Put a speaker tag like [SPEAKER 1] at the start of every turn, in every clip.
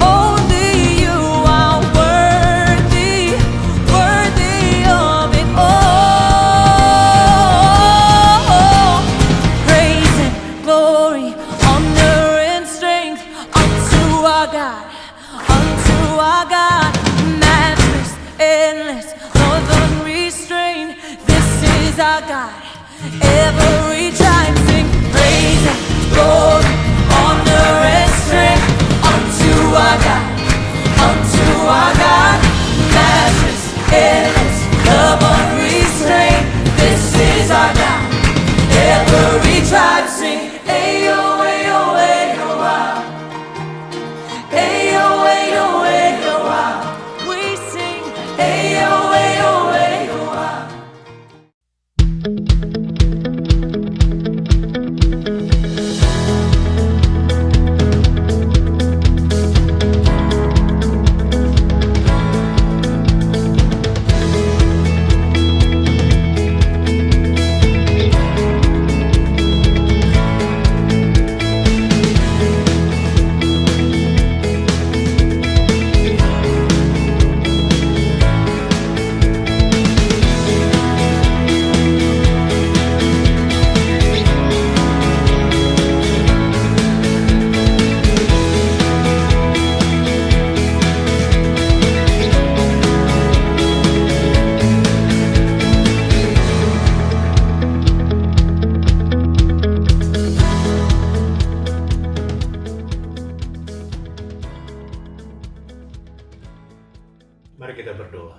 [SPEAKER 1] Only you are worthy, worthy of it all. Praise and glory, honor and strength unto our God, unto our God. Matchless, endless, love unrestrained. This is our God. Every tribe sing praise and glory, honor and strength unto our God, unto our God. Matchless, endless, love unrestrained. This is our God. Every tribe sing ayo, ayo, ayo, wow. Ayo, ayo, ayo, wow. We sing ayo, ayo, ayo, wow.
[SPEAKER 2] Mari kita berdoa.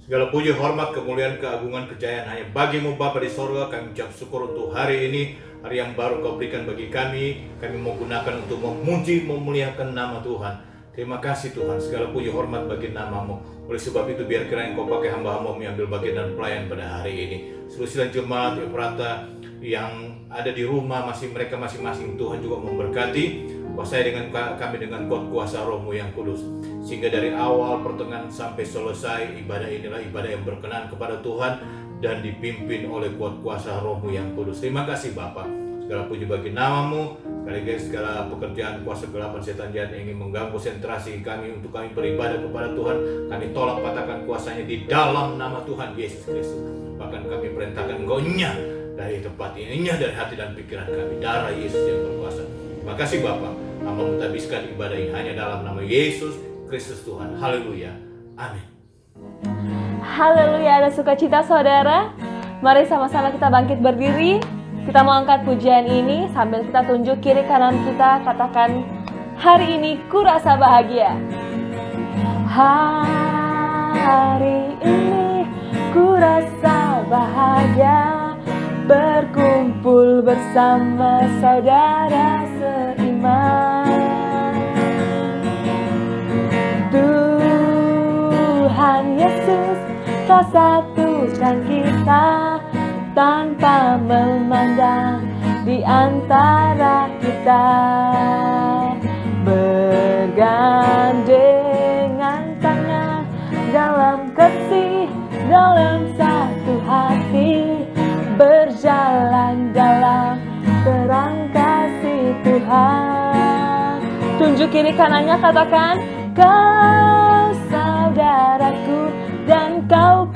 [SPEAKER 2] Segala puji, hormat, kemuliaan, keagungan, kejayaan hanya bagi-Mu Bapa di sorga. Kami ucap syukur untuk hari ini, hari yang baru Kau berikan bagi kami. Kami mau gunakan untuk memuji, memuliakan nama Tuhan. Terima kasih Tuhan, segala puji hormat bagi nama-Mu. Oleh sebab itu biar kiranya Kau pakai hamba-hamba-Mu yang ambil bagian dan pelayan pada hari ini. Seluruh sidang jemaat Efrata yang ada di rumah, mereka masing-masing, Tuhan juga memberkati. Kuasai dengan kami dengan kuasa Roh-Mu yang kudus, sehingga dari awal, pertengahan sampai selesai ibadah inilah ibadah yang berkenan kepada Tuhan dan dipimpin oleh kuasa Roh-Mu yang kudus. Terima kasih Bapa. Segala puji bagi nama-Mu, sekaligus segala pekerjaan kuasa kegelapan setan jahat yang ingin mengganggu konsentrasi kami untuk kami beribadah kepada Tuhan, kami tolak patahkan kuasanya di dalam nama Tuhan Yesus Kristus. Bahkan kami perintahkan Engkau nyah dari tempat ini, nyah dari hati dan pikiran kami, darah Yesus yang berkuasa. Terima kasih Bapa. Hamba mentabiskan ibadah ini hanya dalam nama Yesus Kristus Tuhan. Haleluya. Amin.
[SPEAKER 3] Haleluya, ada sukacita saudara. Mari sama-sama kita bangkit berdiri. Kita mau angkat pujian ini sambil kita tunjuk kiri kanan kita, katakan, hari ini ku rasa bahagia. Hari ini ku rasa bahagia, berkumpul bersama saudara seiman. Tuhan Yesus telah satukan kita tanpa memandang di antara kita, bergandengan tangan dalam kasih, dalam satu hati, berjalan dalam terang kasih Tuhan. Tunjuk kiri kanannya, katakan, kau saudaraku dan kau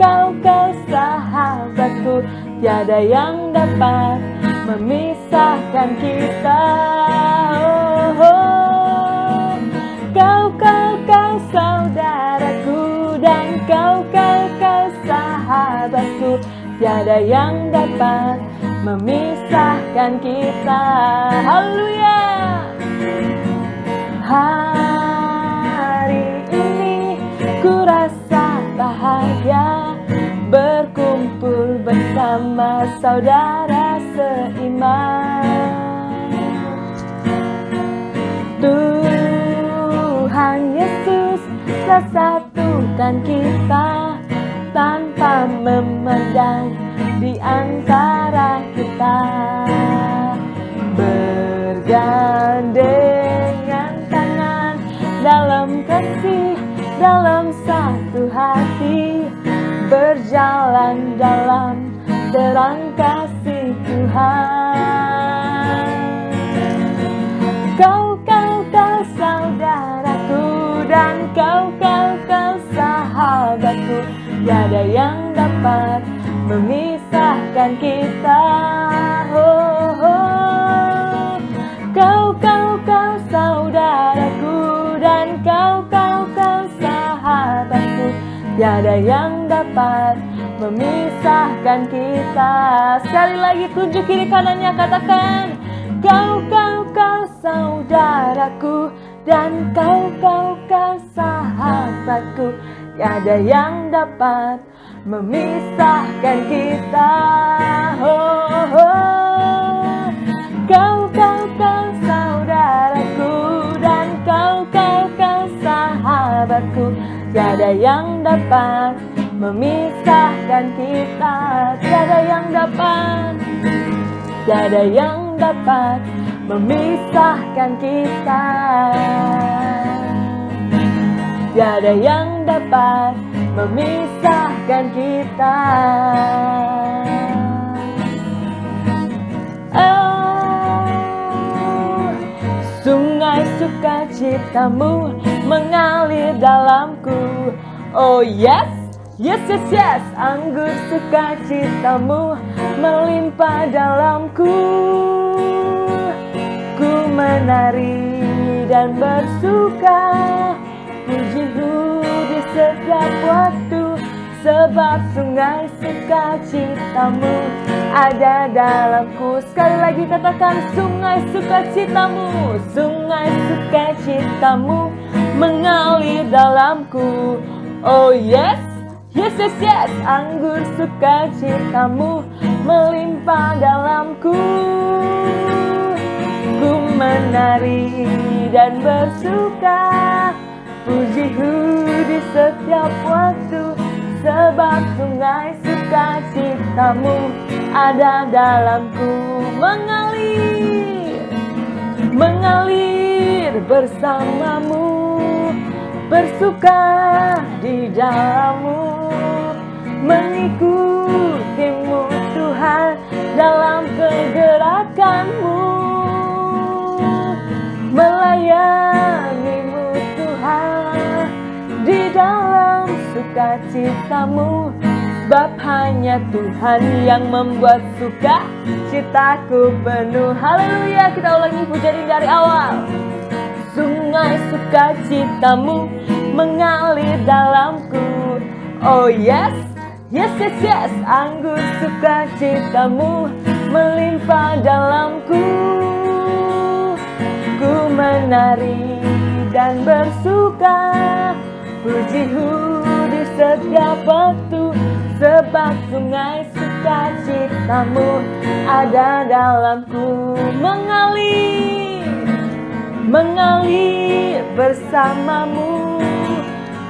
[SPEAKER 3] sahabatku, tiada yang dapat memisahkan kita. Kau saudaraku dan kau sahabatku, tiada yang dapat memisahkan kita. Haleluya. Hari ini ku rasa bahagia, berkumpul bersama saudara seiman. Tuhan Yesus telah satukan kita tanpa memandang di antara kita, bergandengan tangan dalam kasih, dalam satu hati, berjalan dalam terang kasih Tuhan. Kau saudaraku memisahkan kita. Oh, oh. Kau saudaraku, dan kau sahabatku. Tiada yang dapat memisahkan kita. Sekali lagi tunjuk kiri kanannya, katakan, kau saudaraku, dan kau sahabatku. Tiada yang dapat memisahkan kita. Oh, oh. Kau saudaraku, dan kau sahabatku. Tiada yang dapat memisahkan kita. Tiada yang dapat memisahkan kita. Tiada yang dapat memisahkan kita. Oh, sungai sukacitamu mengalir dalamku. Oh yes, anggur sukacitamu melimpah dalamku. Ku menari dan bersuka, pujimu di setiap waktu, sebab sungai sukacitamu ada dalamku. Sekali lagi katakan, sungai sukacitamu mengalir dalamku. Oh yes, anggur sukacitamu melimpah dalamku. Ku menari dan bersuka, pujimu di setiap waktu, sebab sungai sukacitamu ada dalamku. Mengalir bersamamu, bersuka di dalammu, mengikutimu Tuhan dalam kegerakanmu, melayanimu Tuhan di dalam sukacitamu. Sebab hanya Tuhan yang membuat suka citaku penuh. Haleluya, kita ulangi pujian ini dari awal. Sungai sukacitamu mengalir dalamku. Oh yes, anggur sukacitamu melimpah dalamku. Ku menari dan bersuka, pujimu di setiap waktu, sebab sungai sukacitamu ada dalamku. Mengalir bersamamu,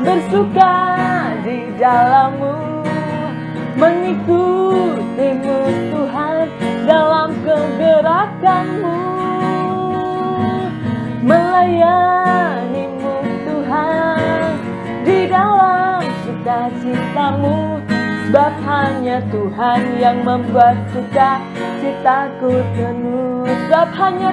[SPEAKER 3] bersuka di dalammu, mengikutimu Tuhan dalam kegerakanmu, melayanimu Tuhan di dalam sukacitamu. Sebab hanya Tuhan yang membuat suka citaku penuh. Sebab hanya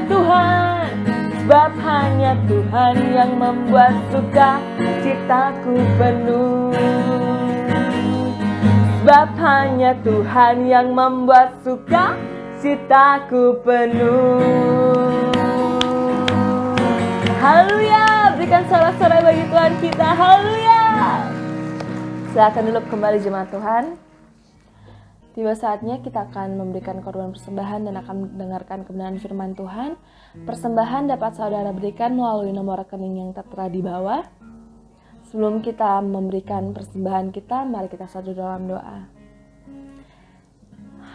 [SPEAKER 3] Tuhan yang membuat suka citaku penuh. Sebab hanya Tuhan yang membuat suka citaku penuh. Haleluya, berikan sorak-sorai bagi Tuhan kita. Haleluya. Silakan duduk kembali jemaat Tuhan. Tiba saatnya kita akan memberikan korban persembahan dan akan mendengarkan kebenaran firman Tuhan. Persembahan dapat saudara berikan melalui nomor rekening yang tertera di bawah. Sebelum kita memberikan persembahan kita, mari kita satu dalam doa.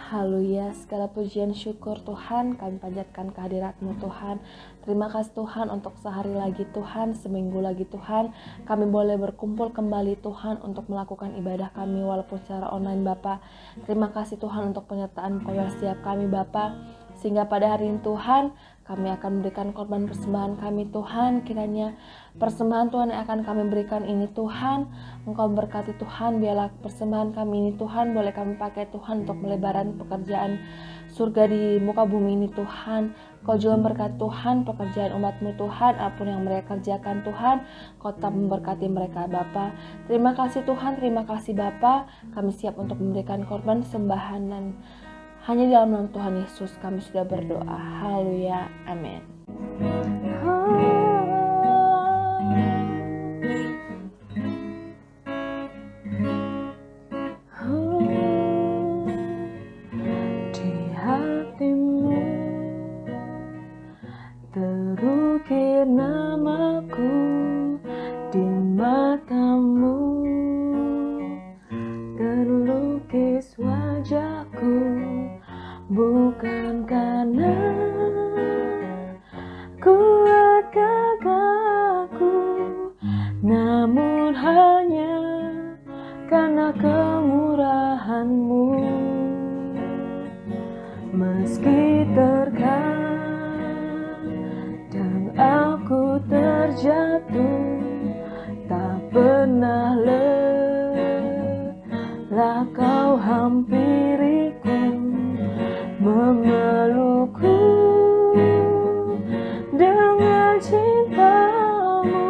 [SPEAKER 3] Haleluya, segala pujian syukur Tuhan, kami panjatkan kehadirat-Mu Tuhan. Terima kasih Tuhan untuk sehari lagi Tuhan, seminggu lagi Tuhan. Kami boleh berkumpul kembali Tuhan untuk melakukan ibadah kami walaupun secara online Bapa. Terima kasih Tuhan untuk penyertaan kepada setiap kami Bapa. Sehingga pada hari ini Tuhan, Kami akan memberikan korban persembahan kami Tuhan. Kiranya persembahan Tuhan yang akan kami berikan ini Tuhan, Engkau berkati Tuhan. Biarlah persembahan kami ini Tuhan boleh kami pakai Tuhan untuk melebarkan pekerjaan surga di muka bumi ini Tuhan. Kau juga memberkati Tuhan pekerjaan umat-Mu Tuhan, apapun yang mereka kerjakan Tuhan, Kau tetap memberkati mereka Bapa. Terima kasih Tuhan, terima kasih Bapa. Kami siap untuk memberikan korban sembahan dan hanya di dalam nama Tuhan Yesus kami sudah berdoa. Haleluya, amin. Di hatimu terukir namaku, di matamu terlukis wajahku, bukan karena kuat gagahku, namun hanya karena kemurahan-Mu. Meski terkadang aku terjatuh, tak pernah lelah Kau hampiriku, memelukku dengan cinta-Mu.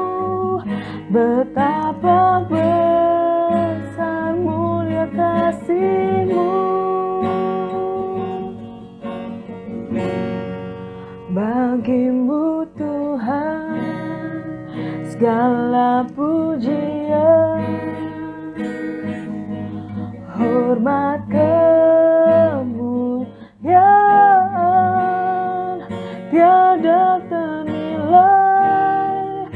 [SPEAKER 3] Betapa besar mulia kasih-Mu. Bagi-Mu Tuhan segala pujian, hormat kemuliaan tiada ternilai.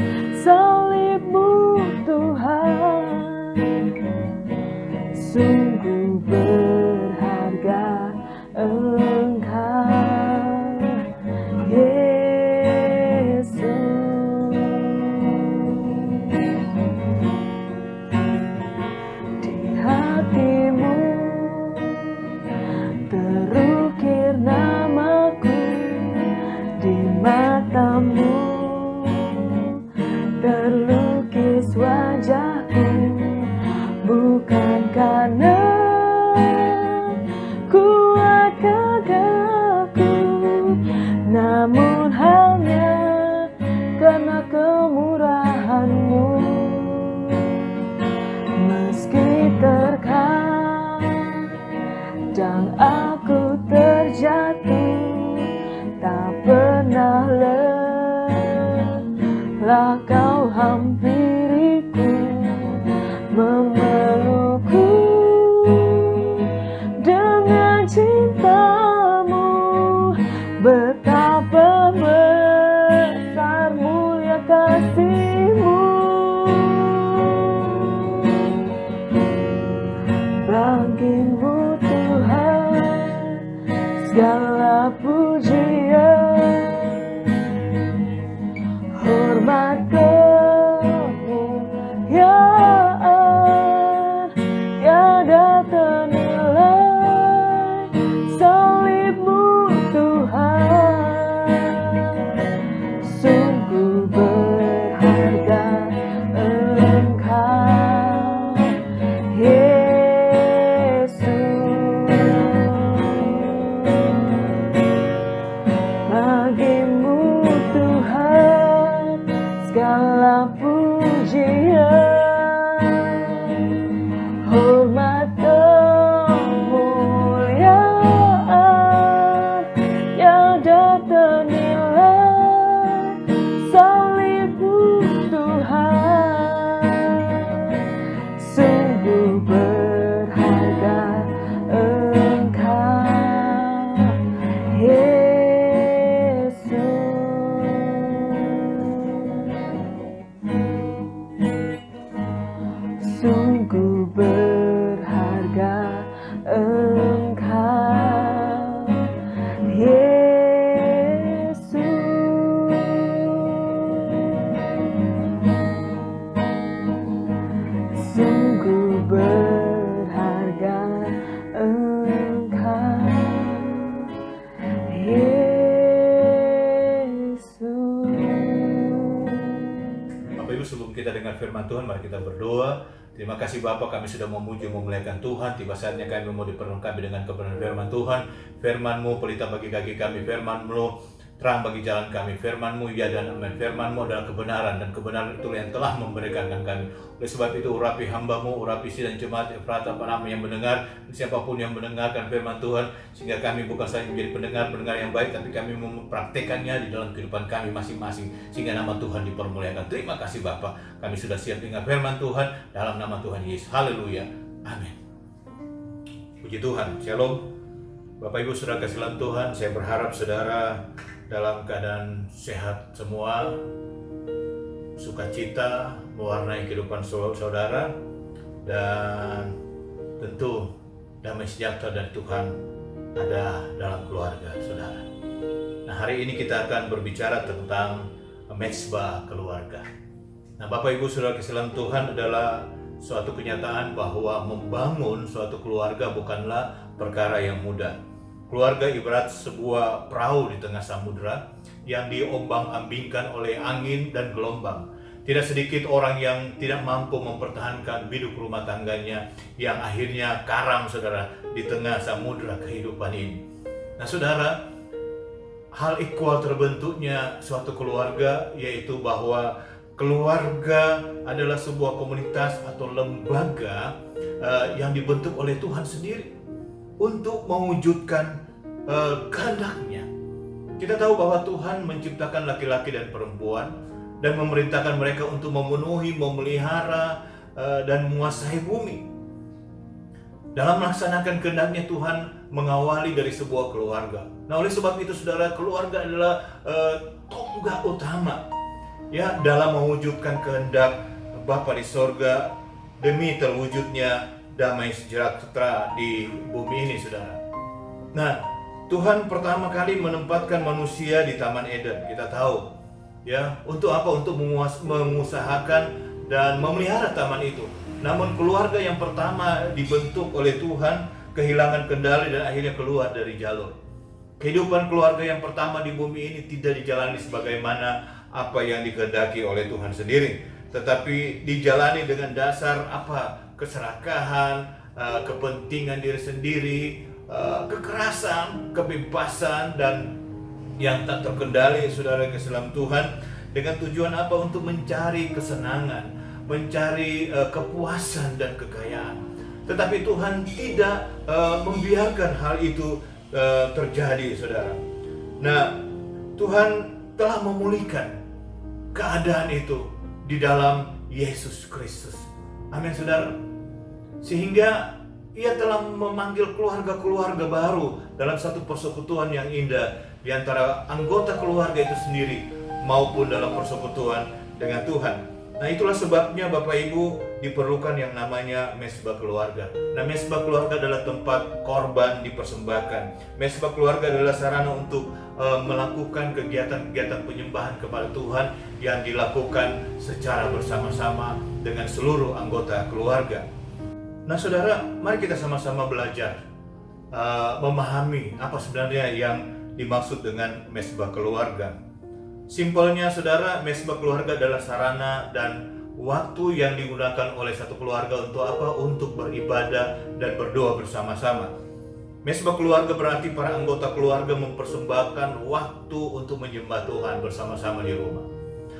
[SPEAKER 3] Salib-Mu Tuhan sungguh berharga. Engkau Yesus. Di hatimu terukir namaku, di matamu terlukis wajahku, bukan karena kuat gagahku, namun hanya karena kemurahan-Mu. Meski terkadang aku terjatuh, tak pernah lelah Kau hampiriku, memelukku dengan cinta-Mu. Betapa besar mulia kasih-Mu. Bagi-Mu Tuhan segala pujian, hormat kemuliaan tiada ternilai. Salib-Mu Tuhan sungguh berharga. Engkau Yesus. Bagi-Mu Tuhan segala pujian, hormat kemuliaan tiada ternilai. Salib-Mu Tuhan sungguh berharga. Engkau Yesus.
[SPEAKER 2] Bapak Ibu, sebelum kita dengar firman Tuhan, mari kita berdoa. Terima kasih Bapa, kami sudah memuji memuliakan Tuhan. Tiba saatnya kami mau diperlengkapi dengan kebenaran firman Tuhan. Firman-Mu pelita bagi kaki kami, firman-Mu terang bagi jalan kami, firman-Mu ya dan amin. Firman-Mu adalah kebenaran, dan kebenaran itu yang telah memberkatkan kami. Oleh sebab itu urapi hamba-Mu, urapi sidang jemaat Efrata Panama yang mendengar, siapapun yang mendengarkan firman Tuhan, sehingga kami bukan saja menjadi pendengar yang baik, tapi kami mempraktekannya di dalam kehidupan kami masing-masing, sehingga nama Tuhan dipermuliakan. Terima kasih Bapa, kami sudah siap dengar firman Tuhan dalam nama Tuhan Yesus. Haleluya, amin. Puji Tuhan, shalom. Bapak Ibu saudara kasih dalam Tuhan, saya berharap saudara dalam keadaan sehat semua, sukacita mewarnai kehidupan saudara, dan tentu damai sejahtera dari Tuhan ada dalam keluarga saudara. Nah, hari ini kita akan berbicara tentang mezbah keluarga. Nah, Bapak Ibu saudara kasih dalam Tuhan, adalah suatu kenyataan bahwa membangun suatu keluarga bukanlah perkara yang mudah. Keluarga ibarat sebuah perahu di tengah samudera yang diombang-ambingkan oleh angin dan gelombang. Tidak sedikit orang yang tidak mampu mempertahankan hidup rumah tangganya, yang akhirnya karam saudara di tengah samudera kehidupan ini. Nah saudara, hal ikhwal terbentuknya suatu keluarga, yaitu bahwa keluarga adalah sebuah komunitas atau lembaga yang dibentuk oleh Tuhan sendiri untuk mewujudkan kehendaknya. Kita tahu bahwa Tuhan menciptakan laki-laki dan perempuan dan memerintahkan mereka untuk memenuhi, memelihara, dan menguasai bumi. Dalam melaksanakan kehendaknya, Tuhan mengawali dari sebuah keluarga. Nah, oleh sebab itu saudara, keluarga adalah tonggak utama ya dalam mewujudkan kehendak Bapa di sorga demi terwujudnya damai sejahtera di bumi ini saudara. Nah, Tuhan pertama kali menempatkan manusia di Taman Eden. Kita tahu ya, untuk apa? Untuk mengusahakan dan memelihara taman itu. Namun keluarga yang pertama dibentuk oleh Tuhan kehilangan kendali dan akhirnya keluar dari jalur. Kehidupan keluarga yang pertama di bumi ini tidak dijalani sebagaimana apa yang dikehendaki oleh Tuhan sendiri, tetapi dijalani dengan dasar apa? Keserakahan, kepentingan diri sendiri, kekerasan, kebebasan, dan yang tak terkendali saudara keselam Tuhan, dengan tujuan apa? Untuk mencari kesenangan, mencari kepuasan dan kekayaan. Tetapi Tuhan tidak membiarkan hal itu terjadi saudara. Nah, Tuhan telah memulihkan keadaan itu di dalam Yesus Kristus. Amin saudara. Sehingga Ia telah memanggil keluarga-keluarga baru dalam satu persekutuan yang indah di antara anggota keluarga itu sendiri maupun dalam persekutuan dengan Tuhan. Nah, itulah sebabnya Bapak Ibu diperlukan yang namanya mezbah keluarga. Nah, mezbah keluarga adalah tempat korban dipersembahkan. Mezbah keluarga adalah sarana untuk melakukan kegiatan-kegiatan penyembahan kepada Tuhan yang dilakukan secara bersama-sama dengan seluruh anggota keluarga. Nah saudara, mari kita sama-sama belajar memahami apa sebenarnya yang dimaksud dengan mezbah keluarga. Simpelnya saudara, mezbah keluarga adalah sarana dan waktu yang digunakan oleh satu keluarga untuk apa? Untuk beribadah dan berdoa bersama-sama. Mezbah keluarga berarti para anggota keluarga mempersembahkan waktu untuk menyembah Tuhan bersama-sama di rumah.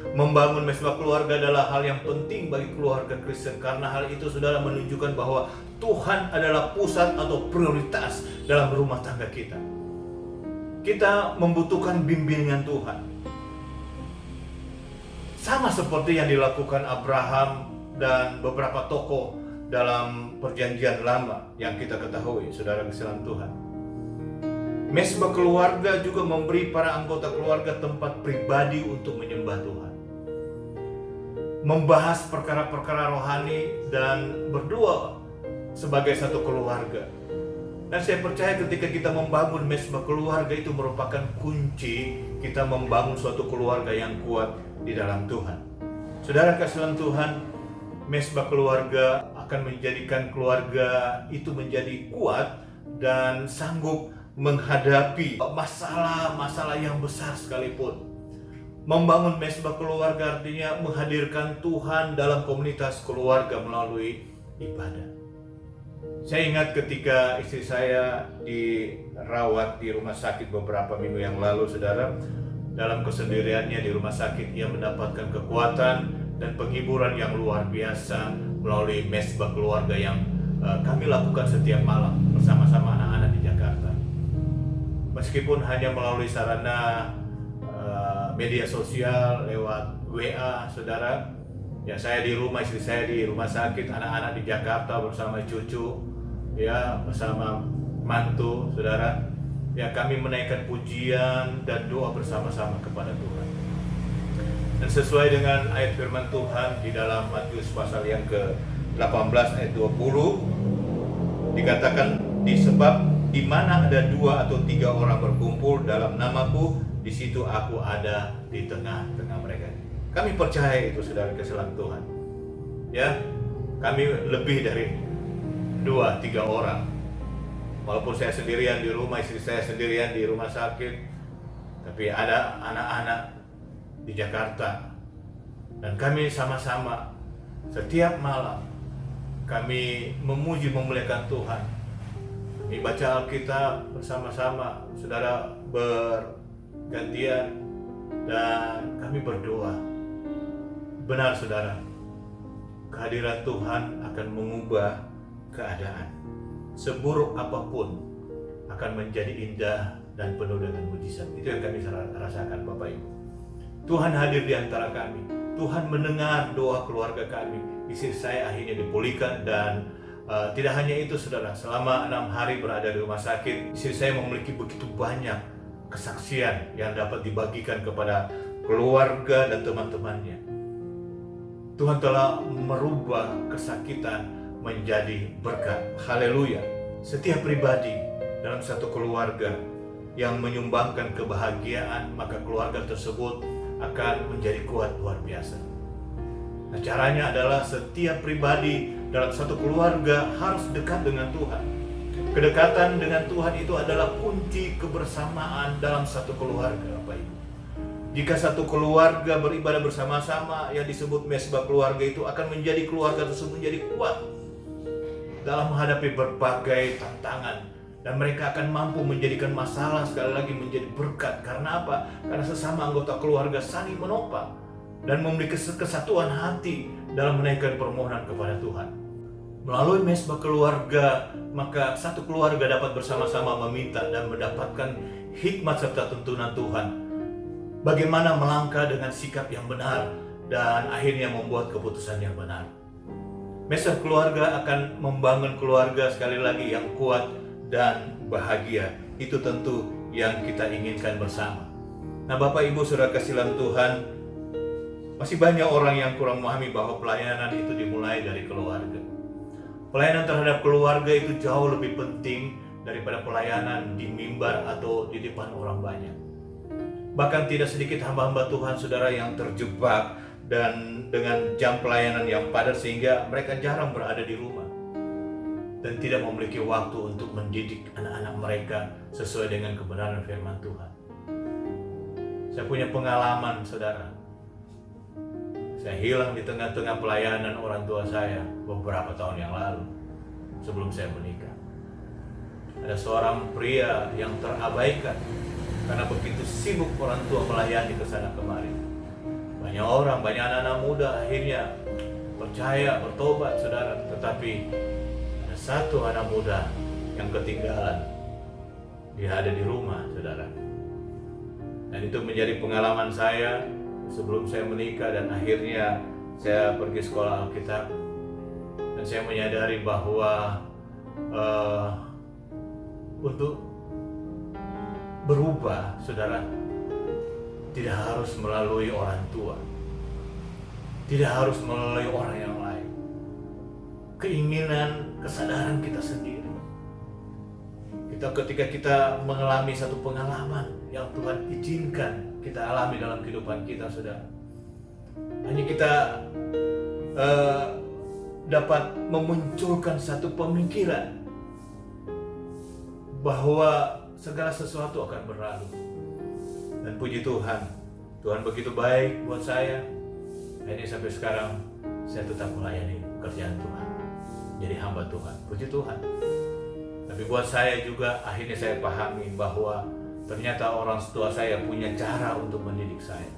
[SPEAKER 2] Membangun mezbah keluarga adalah hal yang penting bagi keluarga Kristen, karena hal itu saudara menunjukkan bahwa Tuhan adalah pusat atau prioritas dalam rumah tangga kita. Kita membutuhkan bimbingan Tuhan. Sama seperti yang dilakukan Abraham dan beberapa tokoh dalam perjanjian lama yang kita ketahui, saudara kasihan Tuhan. Mezbah keluarga juga memberi para anggota keluarga tempat pribadi untuk menyembah Tuhan, membahas perkara-perkara rohani dan berdoa sebagai satu keluarga. Dan saya percaya ketika kita membangun mezbah keluarga, itu merupakan kunci kita membangun suatu keluarga yang kuat di dalam Tuhan. Saudara kasihan Tuhan, mezbah keluarga akan menjadikan keluarga itu menjadi kuat dan sanggup menghadapi masalah-masalah yang besar sekalipun. Membangun mesbah keluarga artinya menghadirkan Tuhan dalam komunitas keluarga melalui ibadah. Saya ingat ketika istri saya dirawat di rumah sakit beberapa minggu yang lalu, saudara. Dalam kesendiriannya di rumah sakit, ia mendapatkan kekuatan dan penghiburan yang luar biasa melalui mesbah keluarga yang kami lakukan setiap malam bersama-sama anak-anak di Jakarta. Meskipun hanya melalui sarana media sosial lewat WA, saudara. Ya, saya di rumah, istri saya di rumah sakit, anak-anak di Jakarta bersama cucu, ya, bersama mantu, saudara. Ya, kami menaikkan pujian dan doa bersama-sama kepada Tuhan. Dan sesuai dengan ayat firman Tuhan di dalam Matius pasal yang ke-18 ayat 20, dikatakan, disebab di mana ada 2 atau 3 orang berkumpul dalam namaku, di situ aku ada di tengah-tengah mereka. Kami percaya itu, saudara, kesalahan Tuhan. Ya, kami lebih dari 2-3 orang. Walaupun saya sendirian di rumah, istri saya sendirian di rumah sakit, tapi ada anak-anak di Jakarta. Dan kami sama-sama setiap malam kami memuji memuliakan Tuhan. Kami baca Alkitab bersama-sama, saudara, bergantian, dan kami berdoa. Benar, saudara, kehadiran Tuhan akan mengubah keadaan. Seburuk apapun akan menjadi indah dan penuh dengan mujizat. Itu yang kami rasakan, Bapak Ibu. Tuhan hadir di antara kami. Tuhan mendengar doa keluarga kami. Istri saya akhirnya dipulihkan, dan tidak hanya itu, saudara. Selama 6 hari berada di rumah sakit, istri saya memiliki begitu banyak kesaksian yang dapat dibagikan kepada keluarga dan teman-temannya. Tuhan telah merubah kesakitan menjadi berkat. Haleluya. Setiap pribadi dalam satu keluarga yang menyumbangkan kebahagiaan, maka keluarga tersebut akan menjadi kuat luar biasa. Nah, caranya adalah setiap pribadi dalam satu keluarga harus dekat dengan Tuhan. Kedekatan dengan Tuhan itu adalah kunci kebersamaan dalam satu keluarga, Bapak Ibu. Jika satu keluarga beribadah bersama-sama, yang disebut mesbah keluarga, itu akan menjadi keluarga tersebut menjadi kuat dalam menghadapi berbagai tantangan, dan mereka akan mampu menjadikan masalah sekali lagi menjadi berkat. Karena apa? Karena sesama anggota keluarga saling menopang dan memiliki kesatuan hati dalam menaikkan permohonan kepada Tuhan. Melalui mesbah keluarga, maka satu keluarga dapat bersama-sama meminta dan mendapatkan hikmat serta tuntunan Tuhan. Bagaimana melangkah dengan sikap yang benar dan akhirnya membuat keputusan yang benar. Mesbah keluarga akan membangun keluarga sekali lagi yang kuat dan bahagia. Itu tentu yang kita inginkan bersama. Nah, Bapak Ibu Saudara kasihan Tuhan, masih banyak orang yang kurang memahami bahwa pelayanan itu dimulai dari keluarga. Pelayanan terhadap keluarga itu jauh lebih penting daripada pelayanan di mimbar atau di depan orang banyak. Bahkan tidak sedikit hamba-hamba Tuhan, saudara, yang terjebak dan dengan jam pelayanan yang padat sehingga mereka jarang berada di rumah dan tidak memiliki waktu untuk mendidik anak-anak mereka sesuai dengan kebenaran firman Tuhan. Saya punya pengalaman, saudara. Saya hilang di tengah-tengah pelayanan orang tua saya beberapa tahun yang lalu sebelum saya menikah. Ada seorang pria yang terabaikan karena begitu sibuk orang tua melayani ke sana kemari. Banyak orang, banyak anak-anak muda akhirnya percaya, bertobat, saudara. Tetapi ada satu anak muda yang ketinggalan. Dia ada di rumah, saudara. Dan itu menjadi pengalaman saya sebelum saya menikah, dan akhirnya saya pergi sekolah Alkitab. Dan saya menyadari bahwa untuk berubah, saudara, tidak harus melalui orang tua, tidak harus melalui orang yang lain. Keinginan, kesadaran kita sendiri. Ketika kita mengalami satu pengalaman yang Tuhan izinkan kita alami dalam kehidupan kita, saudara, hanya kita dapat memunculkan satu pemikiran bahwa segala sesuatu akan berlalu. Dan puji Tuhan, Tuhan begitu baik buat saya. Ini sampai sekarang saya tetap melayani pekerjaan Tuhan, jadi hamba Tuhan. Puji Tuhan. Tapi buat saya juga akhirnya saya pahami bahwa ternyata orang tua saya punya cara untuk mendidik saya,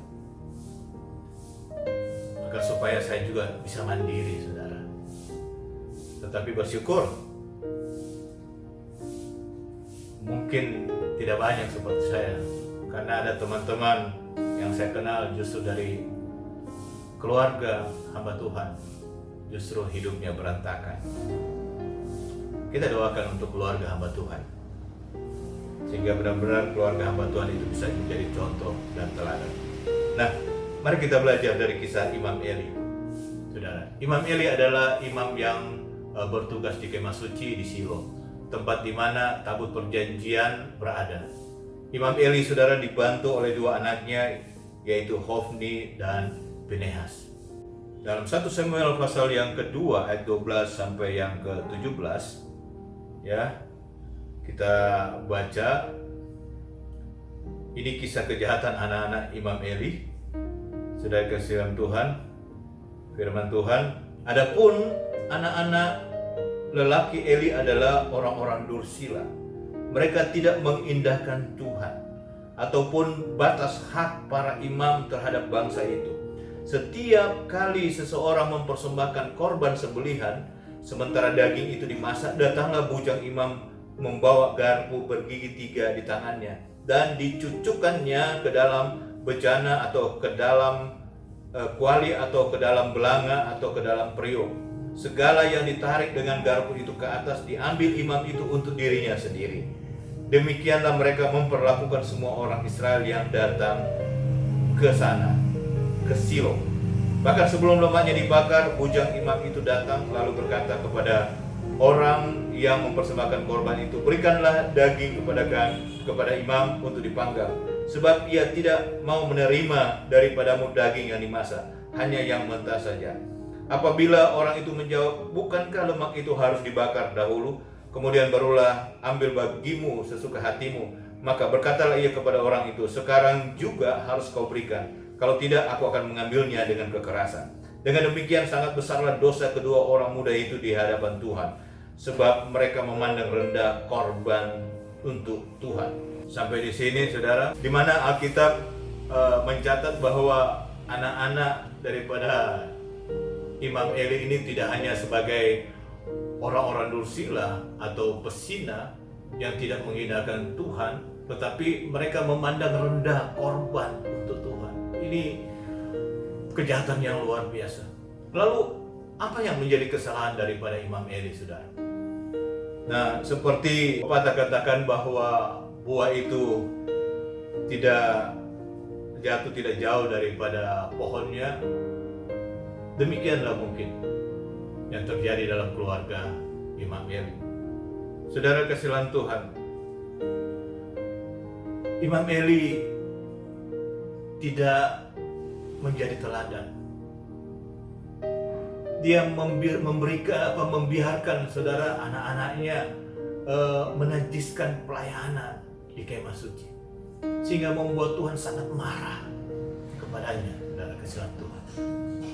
[SPEAKER 2] agar supaya saya juga bisa mandiri, saudara. Tetapi bersyukur, mungkin tidak banyak seperti saya, karena ada teman-teman yang saya kenal justru dari keluarga hamba Tuhan, justru hidupnya berantakan. Kita doakan untuk keluarga hamba Tuhan, sehingga benar-benar keluarga hamba Tuhan itu bisa menjadi contoh dan teladan. Nah, mari kita belajar dari kisah Imam Eli. Saudara, Imam Eli adalah imam yang bertugas di kemah suci di Shilo, tempat di mana tabut perjanjian berada. Imam Eli, saudara, dibantu oleh dua anaknya, yaitu Hofni dan Pinehas. Dalam 1 Samuel pasal yang kedua ayat 12 sampai yang ke-17, ya, kita baca ini kisah kejahatan anak-anak Imam Eli. Saudara kasih dalam Tuhan, firman Tuhan, adapun anak-anak lelaki Eli adalah orang-orang dursila. Mereka tidak mengindahkan Tuhan ataupun batas hak para imam terhadap bangsa itu. Setiap kali seseorang mempersembahkan korban sembelihan, sementara daging itu dimasak, datanglah bujang imam membawa garpu bergigi 3 di tangannya dan dicucukkannya ke dalam bejana atau ke dalam kuali atau ke dalam belanga atau ke dalam periuk. Segala yang ditarik dengan garpu itu ke atas diambil imam itu untuk dirinya sendiri. Demikianlah mereka memperlakukan semua orang Israel yang datang ke sana, ke Shilo. Bahkan sebelum lemaknya dibakar, bujang imam itu datang lalu berkata kepada orang yang mempersembahkan korban itu, berikanlah daging kepada imam untuk dipanggang, sebab ia tidak mau menerima daripadamu daging yang dimasak, hanya yang mentah saja. Apabila orang itu menjawab, bukankah lemak itu harus dibakar dahulu, kemudian barulah ambil bagimu sesuka hatimu, maka berkatalah ia kepada orang itu, sekarang juga harus kau berikan, kalau tidak aku akan mengambilnya dengan kekerasan. Dengan demikian sangat besarlah dosa kedua orang muda itu di hadapan Tuhan, sebab mereka memandang rendah korban untuk Tuhan. Sampai di sini, saudara, di mana Alkitab mencatat bahwa anak-anak daripada Imam Eli ini tidak hanya sebagai orang-orang dursila atau pesina yang tidak menghindarkan Tuhan, tetapi mereka memandang rendah korban untuk Tuhan. Ini kejahatan yang luar biasa. Lalu apa yang menjadi kesalahan daripada Imam Eli, saudara? Nah, seperti pepatah katakan bahwa buah itu tidak jauh daripada pohonnya, demikianlah mungkin yang terjadi dalam keluarga Imam Eli. Saudara kasihan Tuhan, Imam Eli tidak menjadi teladan. Dia membiarkan saudara anak-anaknya menajiskan pelayanan di kemah suci, sehingga membuat Tuhan sangat marah kepadanya. Saudara kasihan Tuhan.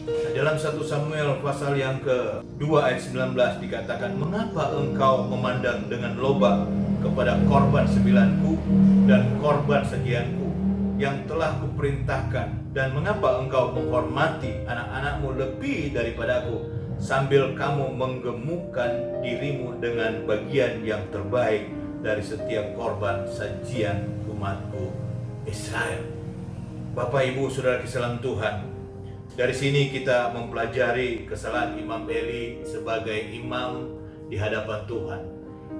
[SPEAKER 2] Nah, dalam 1 Samuel pasal yang ke-2 ayat 19 dikatakan, mengapa engkau memandang dengan loba kepada korban sembilanku dan korban sekianku yang telah kuperintahkan, dan mengapa engkau menghormati anak-anakmu lebih daripadaku, sambil kamu menggemukkan dirimu dengan bagian yang terbaik dari setiap korban sajian umatku Israel. Bapak, Ibu, Saudara kasihan Tuhan, dari sini kita mempelajari kesalahan Imam Eli sebagai imam di hadapan Tuhan.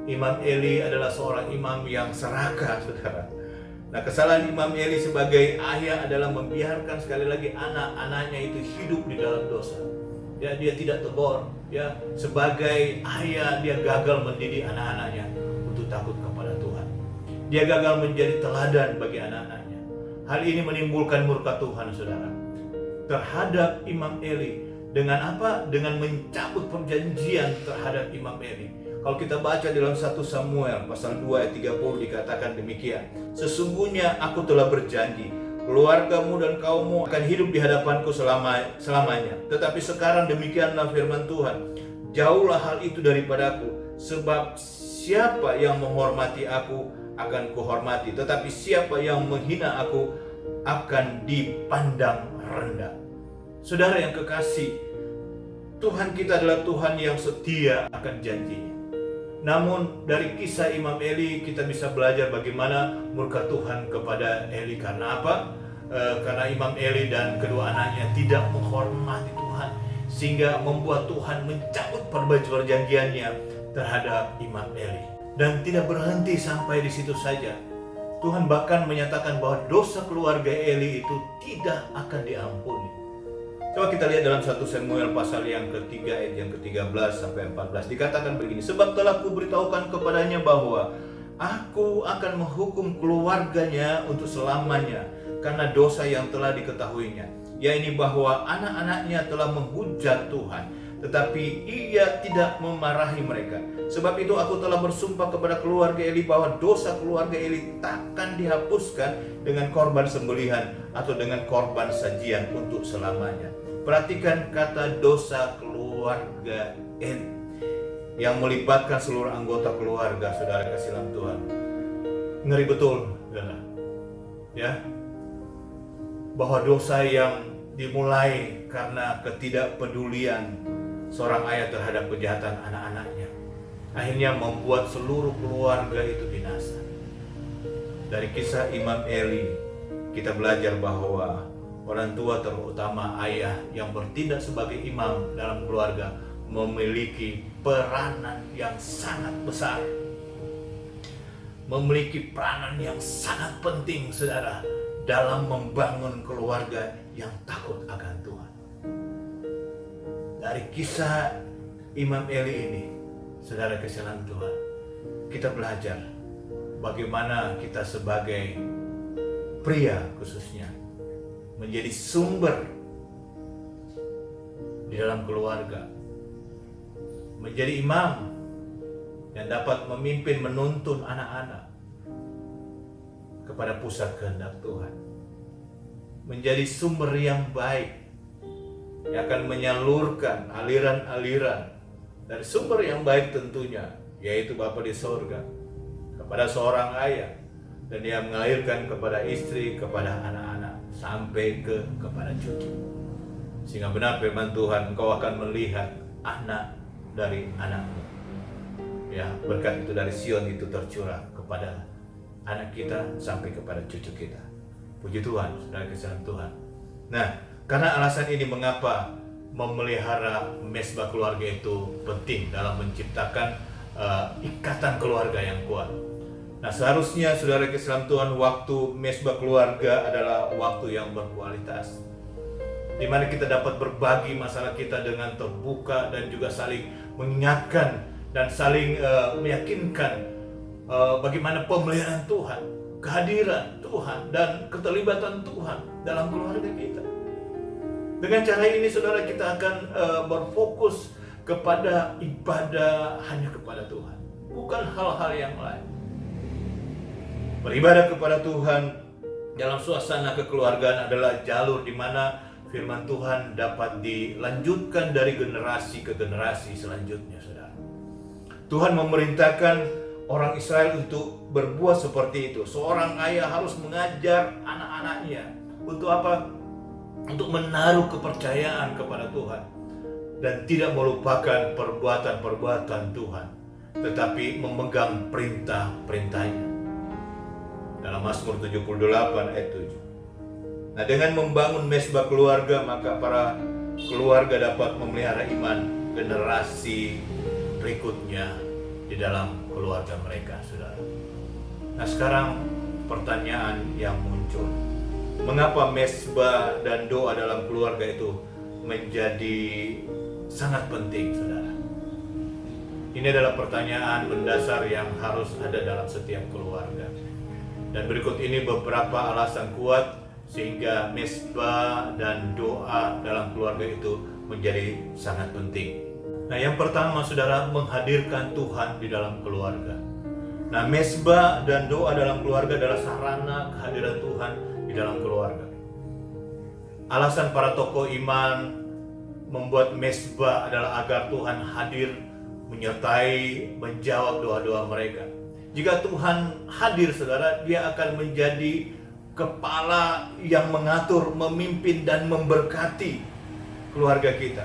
[SPEAKER 2] Imam Eli adalah seorang imam yang serakah, saudara. Nah, kesalahan Imam Eli sebagai ayah adalah membiarkan sekali lagi anak-anaknya itu hidup di dalam dosa. Ya, dia tidak tegur. Ya, sebagai ayah dia gagal mendidik anak-anaknya untuk takut kepada Tuhan. Dia gagal menjadi teladan bagi anak-anaknya. Hal ini menimbulkan murka Tuhan, saudara, terhadap Imam Eli. Dengan apa? Dengan mencabut perjanjian terhadap Imam Eli. Kalau kita baca dalam 1 Samuel pasal 2 ayat 30 dikatakan demikian, sesungguhnya aku telah berjanji keluargamu dan kaummu akan hidup di hadapanku selamanya. Tetapi sekarang demikianlah firman Tuhan, jauhlah hal itu daripadaku, sebab siapa yang menghormati aku akan kuhormati, tetapi siapa yang menghina aku akan dipandang rendah. Saudara yang kekasih, Tuhan kita adalah Tuhan yang setia akan janjinya. Namun dari kisah Imam Eli kita bisa belajar bagaimana murka Tuhan kepada Eli. Karena apa? Karena Imam Eli dan kedua anaknya tidak menghormati Tuhan, sehingga membuat Tuhan mencabut perjanjiannya terhadap Imam Eli. Dan tidak berhenti sampai di situ saja. Tuhan bahkan menyatakan bahwa dosa keluarga Eli itu tidak akan diampuni. Coba kita lihat dalam 1 Samuel pasal yang ketiga ayat yang ke-13 sampai 14. Dikatakan begini, sebab telah kuberitahukan kepadanya bahwa aku akan menghukum keluarganya untuk selamanya karena dosa yang telah diketahuinya, yaitu bahwa anak-anaknya telah menghujat Tuhan, tetapi ia tidak memarahi mereka. Sebab itu aku telah bersumpah kepada keluarga Eli bahwa dosa keluarga Eli takkan dihapuskan dengan korban sembelihan atau dengan korban sajian untuk selamanya. Perhatikan kata dosa keluarga Eli yang melibatkan seluruh anggota keluarga, saudara kasih dalam Tuhan. Ngeri betul, saudara. Ya, bahwa dosa yang dimulai karena ketidakpedulian seorang ayah terhadap kejahatan anak-anaknya akhirnya membuat seluruh keluarga itu binasa. Dari kisah Imam Eli kita belajar bahwa orang tua, terutama ayah yang bertindak sebagai imam dalam keluarga, memiliki peranan yang sangat besar, memiliki peranan yang sangat penting, saudara, dalam membangun keluarga yang takut akan Tuhan. Dari kisah Imam Eli ini, saudara kasihan Tuhan, kita belajar bagaimana kita sebagai pria khususnya menjadi sumber di dalam keluarga, menjadi imam yang dapat memimpin, menuntun anak-anak kepada pusat kehendak Tuhan, menjadi sumber yang baik yang akan menyalurkan aliran-aliran dari sumber yang baik tentunya, yaitu Bapa di sorga, kepada seorang ayah, dan dia mengalirkan kepada istri, kepada anak-anak, sampai kepada cucu. Sehingga benar firman Tuhan, engkau akan melihat anak dari anakmu. Ya, berkat itu dari Sion itu tercurah kepada anak kita sampai kepada cucu kita. Puji Tuhan, saudara kasihan Tuhan. Nah, karena alasan ini mengapa memelihara mesbah keluarga itu penting dalam menciptakan ikatan keluarga yang kuat. Nah, seharusnya saudara kasihan Tuhan, waktu mesbah keluarga adalah waktu yang berkualitas, di mana kita dapat berbagi masalah kita dengan terbuka dan juga saling mengingatkan dan saling meyakinkan bagaimana pemeliharaan Tuhan, kehadiran Tuhan dan keterlibatan Tuhan dalam keluarga kita. Dengan cara ini saudara, kita akan berfokus kepada ibadah hanya kepada Tuhan, bukan hal-hal yang lain. Beribadah kepada Tuhan dalam suasana kekeluargaan adalah jalur di mana firman Tuhan dapat dilanjutkan dari generasi ke generasi selanjutnya, saudara. Tuhan memerintahkan orang Israel untuk berbuat seperti itu. Seorang ayah harus mengajar anak-anaknya untuk apa? Untuk menaruh kepercayaan kepada Tuhan dan tidak melupakan perbuatan-perbuatan Tuhan, tetapi memegang perintah-perintahnya. Dalam Mazmur 78 ayat 7. Nah, dengan membangun mesbah keluarga, maka para keluarga dapat memelihara iman generasi berikutnya di dalam keluarga mereka, saudara. Nah, sekarang pertanyaan yang muncul, mengapa mesbah dan doa dalam keluarga itu menjadi sangat penting, saudara? Ini adalah pertanyaan mendasar yang harus ada dalam setiap keluarga. Dan berikut ini beberapa alasan kuat sehingga mesbah dan doa dalam keluarga itu menjadi sangat penting. Nah, yang pertama, saudara, menghadirkan Tuhan di dalam keluarga. Nah, mesbah dan doa dalam keluarga adalah sarana kehadiran Tuhan di dalam keluarga. Alasan para tokoh iman membuat mezbah adalah agar Tuhan hadir menyertai, menjawab doa-doa mereka. Jika Tuhan hadir, saudara, Dia akan menjadi kepala yang mengatur, memimpin, dan memberkati keluarga kita.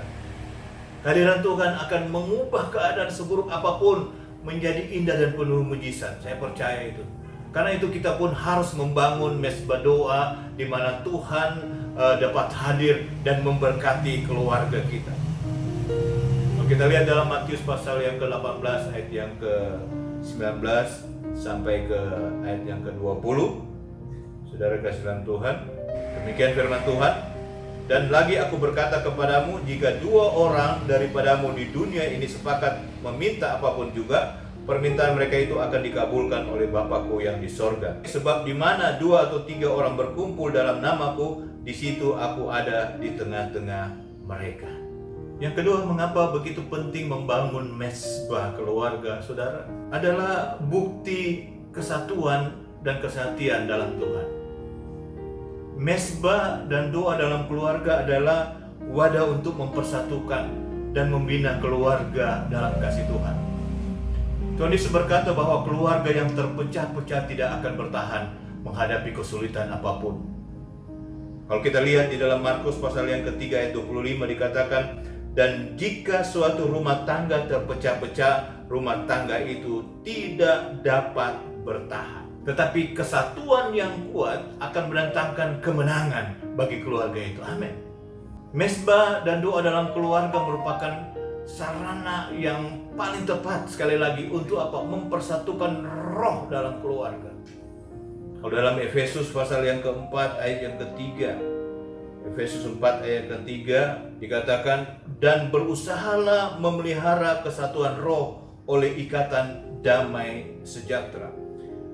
[SPEAKER 2] Kehadiran Tuhan akan mengubah keadaan seburuk apapun menjadi indah dan penuh mujizat. Saya percaya itu. Karena itu kita pun harus membangun mezbah doa di mana Tuhan dapat hadir dan memberkati keluarga kita. Kalau kita lihat dalam Matius pasal yang ke-18 ayat yang ke-19 sampai ke ayat yang ke-20. Saudara kasih dalam Tuhan, demikian firman Tuhan. Dan lagi aku berkata kepadamu, jika 2 orang daripadamu di dunia ini sepakat meminta apapun juga, permintaan mereka itu akan dikabulkan oleh Bapakku yang di sorga. Sebab di mana 2 atau 3 orang berkumpul dalam namaku, di situ aku ada di tengah-tengah mereka. Yang kedua, mengapa begitu penting membangun mezbah keluarga, saudara? Adalah bukti kesatuan dan kesatian dalam Tuhan. Mezbah dan doa dalam keluarga adalah wadah untuk mempersatukan dan membina keluarga dalam kasih Tuhan. Tuhan Yesus berkata bahwa keluarga yang terpecah-pecah tidak akan bertahan menghadapi kesulitan apapun. Kalau kita lihat di dalam Markus pasal yang ketiga ayat 25 dikatakan, dan jika suatu rumah tangga terpecah-pecah, rumah tangga itu tidak dapat bertahan. Tetapi kesatuan yang kuat akan mendatangkan kemenangan bagi keluarga itu. Amin. Mezbah dan doa dalam keluarga merupakan sarana yang paling tepat sekali lagi untuk apa? Mempersatukan roh dalam keluarga. Kalau dalam Efesus pasal yang keempat ayat yang ketiga, Efesus 4 ayat ketiga dikatakan, dan berusahalah memelihara kesatuan roh oleh ikatan damai sejahtera.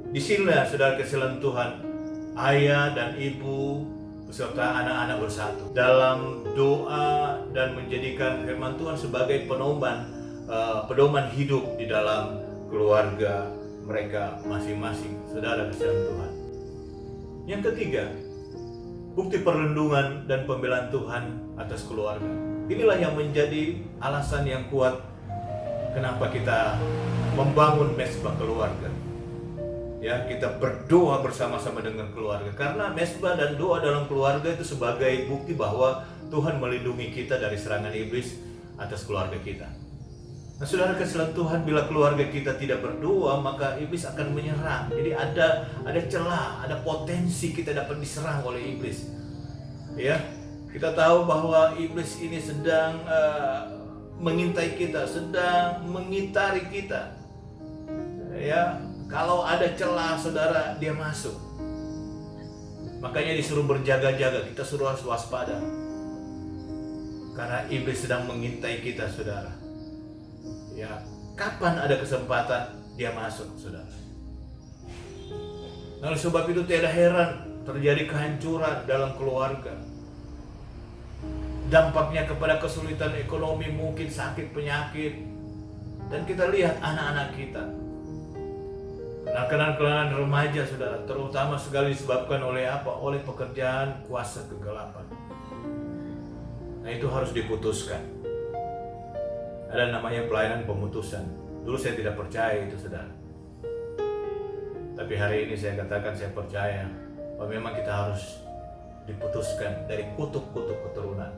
[SPEAKER 2] Disinilah saudara kasihan Tuhan, ayah dan ibu beserta anak-anak bersatu dalam doa dan menjadikan firman Tuhan sebagai pedoman hidup di dalam keluarga mereka masing-masing. Saudara kasihan Tuhan. Yang ketiga, bukti perlindungan dan pembelaan Tuhan atas keluarga. Inilah yang menjadi alasan yang kuat kenapa kita membangun mezbah keluarga. Ya, kita berdoa bersama-sama dengan keluarga. Karena mezbah dan doa dalam keluarga itu sebagai bukti bahwa Tuhan melindungi kita dari serangan iblis atas keluarga kita. Nah, saudara kasihan Tuhan, bila keluarga kita tidak berdoa, maka iblis akan menyerang. Jadi ada celah, ada potensi kita dapat diserang oleh iblis. Ya, kita tahu bahwa iblis ini sedang mengintai kita, sedang mengitari kita. Ya, kalau ada celah, saudara, dia masuk. Makanya disuruh berjaga-jaga, kita suruh harus waspada. Karena iblis sedang mengintai kita, saudara. Ya, kapan ada kesempatan dia masuk, saudara. Oleh sebab itu tidak heran terjadi kehancuran dalam keluarga. Dampaknya kepada kesulitan ekonomi, mungkin sakit, penyakit. Dan kita lihat anak-anak kita, kenakalan-kenakalan remaja, saudara, terutama sekali disebabkan oleh apa? Oleh pekerjaan kuasa kegelapan. Nah, itu harus diputuskan. Ada namanya pelayanan pemutusan. Dulu saya tidak percaya itu, saudara. Tapi hari ini saya katakan saya percaya bahwa memang kita harus diputuskan dari kutuk-kutuk keturunan.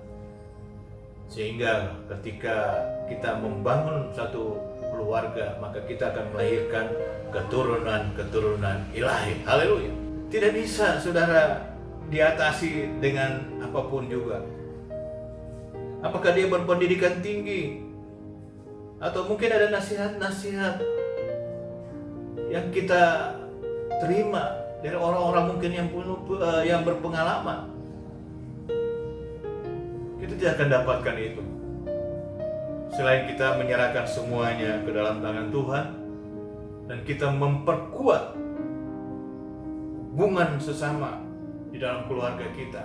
[SPEAKER 2] Sehingga ketika kita membangun satu keluarga, maka kita akan melahirkan keturunan-keturunan ilahi. Haleluya. Tidak bisa, saudara, diatasi dengan apapun juga. Apakah dia berpendidikan tinggi? Atau mungkin ada nasihat-nasihat yang kita terima dari orang-orang mungkin yang berpengalaman. Kita tidak akan dapatkan itu. Selain kita menyerahkan semuanya ke dalam tangan Tuhan, dan kita memperkuat hubungan sesama di dalam keluarga kita.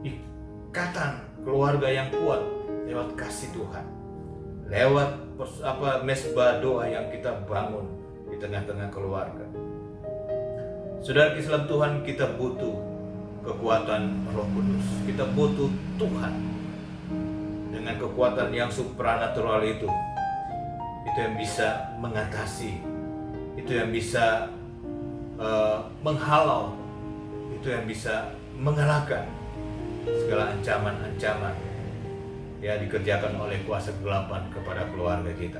[SPEAKER 2] Ikatan keluarga yang kuat lewat kasih Tuhan. Lewat mezbah doa yang kita bangun di tengah-tengah keluarga. Saudara Islam Tuhan, kita butuh kekuatan Roh Kudus. Kita butuh Tuhan dengan kekuatan yang supranatural itu yang bisa mengatasi, itu yang bisa menghalau, itu yang bisa mengalahkan segala ancaman-ancaman yang dikerjakan oleh kuasa kegelapan kepada keluarga kita.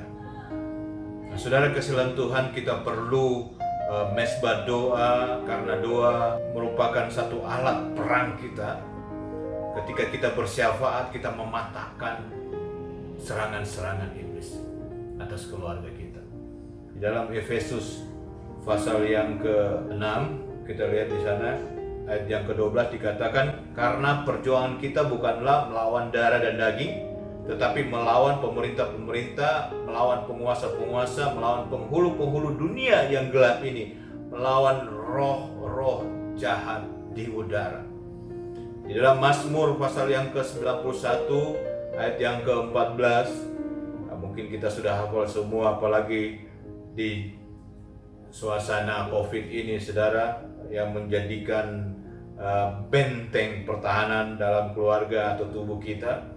[SPEAKER 2] Nah, saudara kasihan Tuhan, kita perlu mesbah doa, karena doa merupakan satu alat perang kita. Ketika kita bersyafaat, kita mematahkan serangan-serangan iblis atas keluarga kita. Di dalam Efesus pasal yang ke-6, kita lihat di sana ayat yang ke-12 dikatakan, karena perjuangan kita bukanlah melawan darah dan daging, tetapi melawan pemerintah-pemerintah, melawan penguasa-penguasa, melawan penghulu-penghulu dunia yang gelap ini, melawan roh-roh jahat di udara. Di dalam Mazmur pasal yang ke-91 ayat yang ke-14, mungkin kita sudah hafal semua, apalagi di suasana COVID ini, saudara, yang menjadikan benteng pertahanan dalam keluarga atau tubuh kita.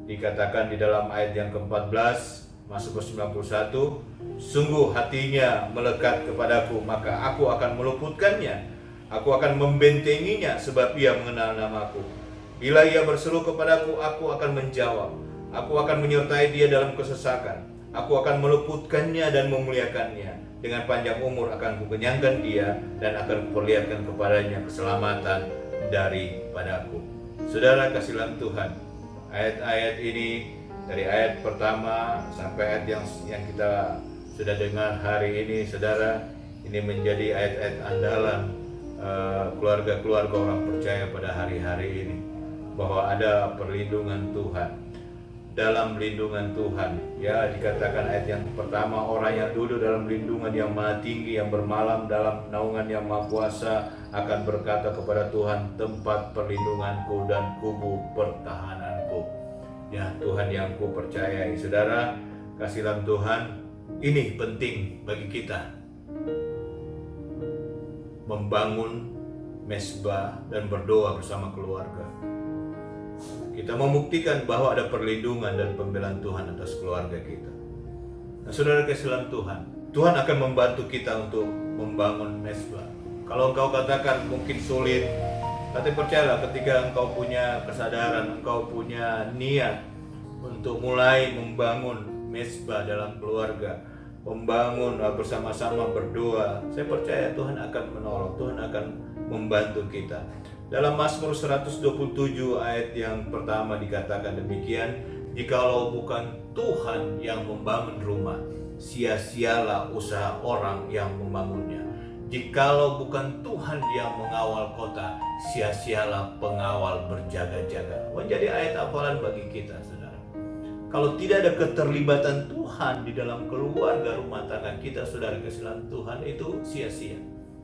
[SPEAKER 2] Dikatakan di dalam ayat yang ke-14, masuk ke 91, sungguh hatinya melekat kepadaku, maka aku akan meluputkannya, aku akan membentenginya, sebab ia mengenal namaku. Bila ia berseru kepadaku, aku akan menjawab. Aku akan menyertai dia dalam kesesakan. Aku akan meluputkannya dan memuliakannya. Dengan panjang umur akan kukenyangkan dia dan akan kuperlihatkan kepadanya keselamatan daripadaku. Saudara kasihan Tuhan, ayat-ayat ini dari ayat pertama sampai ayat yang kita sudah dengar hari ini, saudara, ini menjadi ayat-ayat andalan keluarga-keluarga orang percaya pada hari-hari ini, bahwa ada perlindungan Tuhan. Dalam lindungan Tuhan, ya, dikatakan ayat yang pertama, orang yang duduk dalam lindungan yang maha tinggi, yang bermalam dalam naungan yang maha kuasa, akan berkata kepada Tuhan, tempat perlindunganku dan kubu pertahananku. Ya, Tuhan yang ku percayai. Saudara kasihan Tuhan, ini penting bagi kita membangun mesbah dan berdoa bersama keluarga. Kita membuktikan bahwa ada perlindungan dan pembelaan Tuhan atas keluarga kita. Nah, saudara kasihan Tuhan, Tuhan akan membantu kita untuk membangun mesbah. Kalau engkau katakan mungkin sulit, tapi percayalah, ketika engkau punya kesadaran, engkau punya niat untuk mulai membangun mesbah dalam keluarga, membangun bersama-sama berdoa, saya percaya Tuhan akan menolong, Tuhan akan membantu kita. Dalam Mazmur 127 ayat yang pertama dikatakan demikian, jikalau bukan Tuhan yang membangun rumah, sia-sialah usaha orang yang membangunnya. Jikalau bukan Tuhan yang mengawal kota, sia-sialah pengawal berjaga-jaga. Menjadi ayat hafalan bagi kita, saudara. Kalau tidak ada keterlibatan Tuhan di dalam keluarga rumah tangga kita, saudara kasihan Tuhan, itu sia-sia.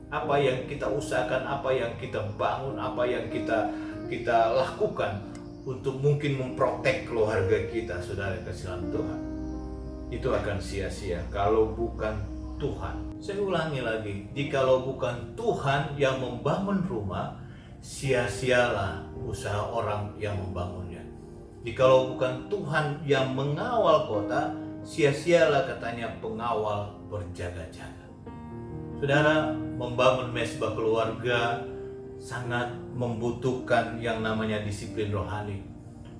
[SPEAKER 2] Apa yang kita usahakan, apa yang kita bangun, apa yang kita lakukan untuk mungkin memprotek keluarga kita, saudara kasihan Tuhan, itu akan sia-sia kalau bukan Tuhan. Saya ulangi lagi, jikalau bukan Tuhan yang membangun rumah, sia-sialah usaha orang yang membangunnya. Jikalau bukan Tuhan yang mengawal kota, sia-sialah katanya pengawal berjaga-jaga. Saudara, membangun mesbah keluarga sangat membutuhkan yang namanya disiplin rohani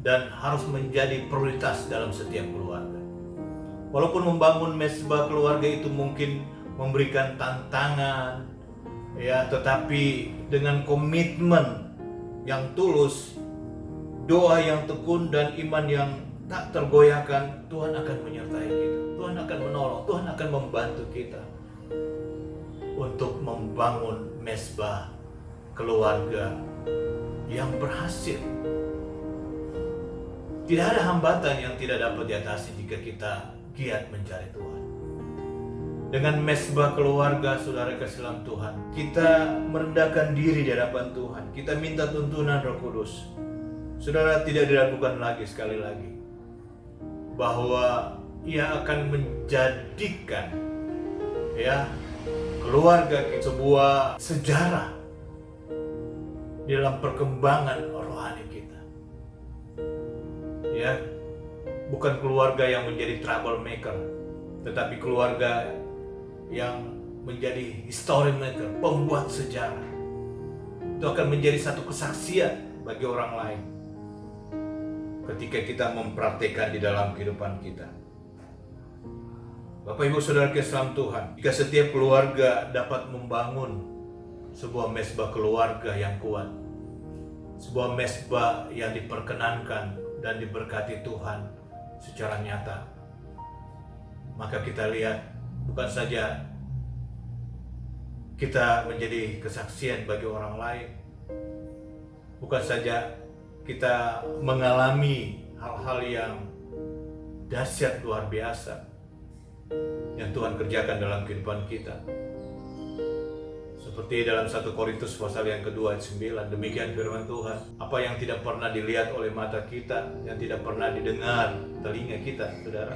[SPEAKER 2] dan harus menjadi prioritas dalam setiap keluarga. Walaupun membangun mesbah keluarga itu mungkin memberikan tantangan, ya, tetapi dengan komitmen yang tulus, doa yang tekun dan iman yang tak tergoyahkan, Tuhan akan menyertai kita. Tuhan akan menolong, Tuhan akan membantu kita untuk membangun mesbah keluarga yang berhasil. Tidak ada hambatan yang tidak dapat diatasi jika kita giat mencari Tuhan. Dengan mesbah keluarga, saudara kasihan Tuhan, kita merendahkan diri di hadapan Tuhan. Kita minta tuntunan Roh Kudus. Saudara, tidak diragukan lagi, sekali lagi, bahwa Ia akan menjadikan, ya, keluarga kita sebuah sejarah di dalam perkembangan rohani kita. Ya, bukan keluarga yang menjadi troublemaker, tetapi keluarga yang menjadi history maker, pembuat sejarah. Itu akan menjadi satu kesaksian bagi orang lain ketika kita mempraktikkan di dalam kehidupan kita. Bapak Ibu Saudara dalam Tuhan, jika setiap keluarga dapat membangun sebuah mezbah keluarga yang kuat, sebuah mezbah yang diperkenankan dan diberkati Tuhan secara nyata, maka kita lihat bukan saja kita menjadi kesaksian bagi orang lain, bukan saja kita mengalami hal-hal yang dahsyat luar biasa yang Tuhan kerjakan dalam kehidupan kita. Seperti dalam 1 Korintus pasal yang kedua ayat 9, demikian firman Tuhan, apa yang tidak pernah dilihat oleh mata kita, yang tidak pernah didengar telinga kita, saudara,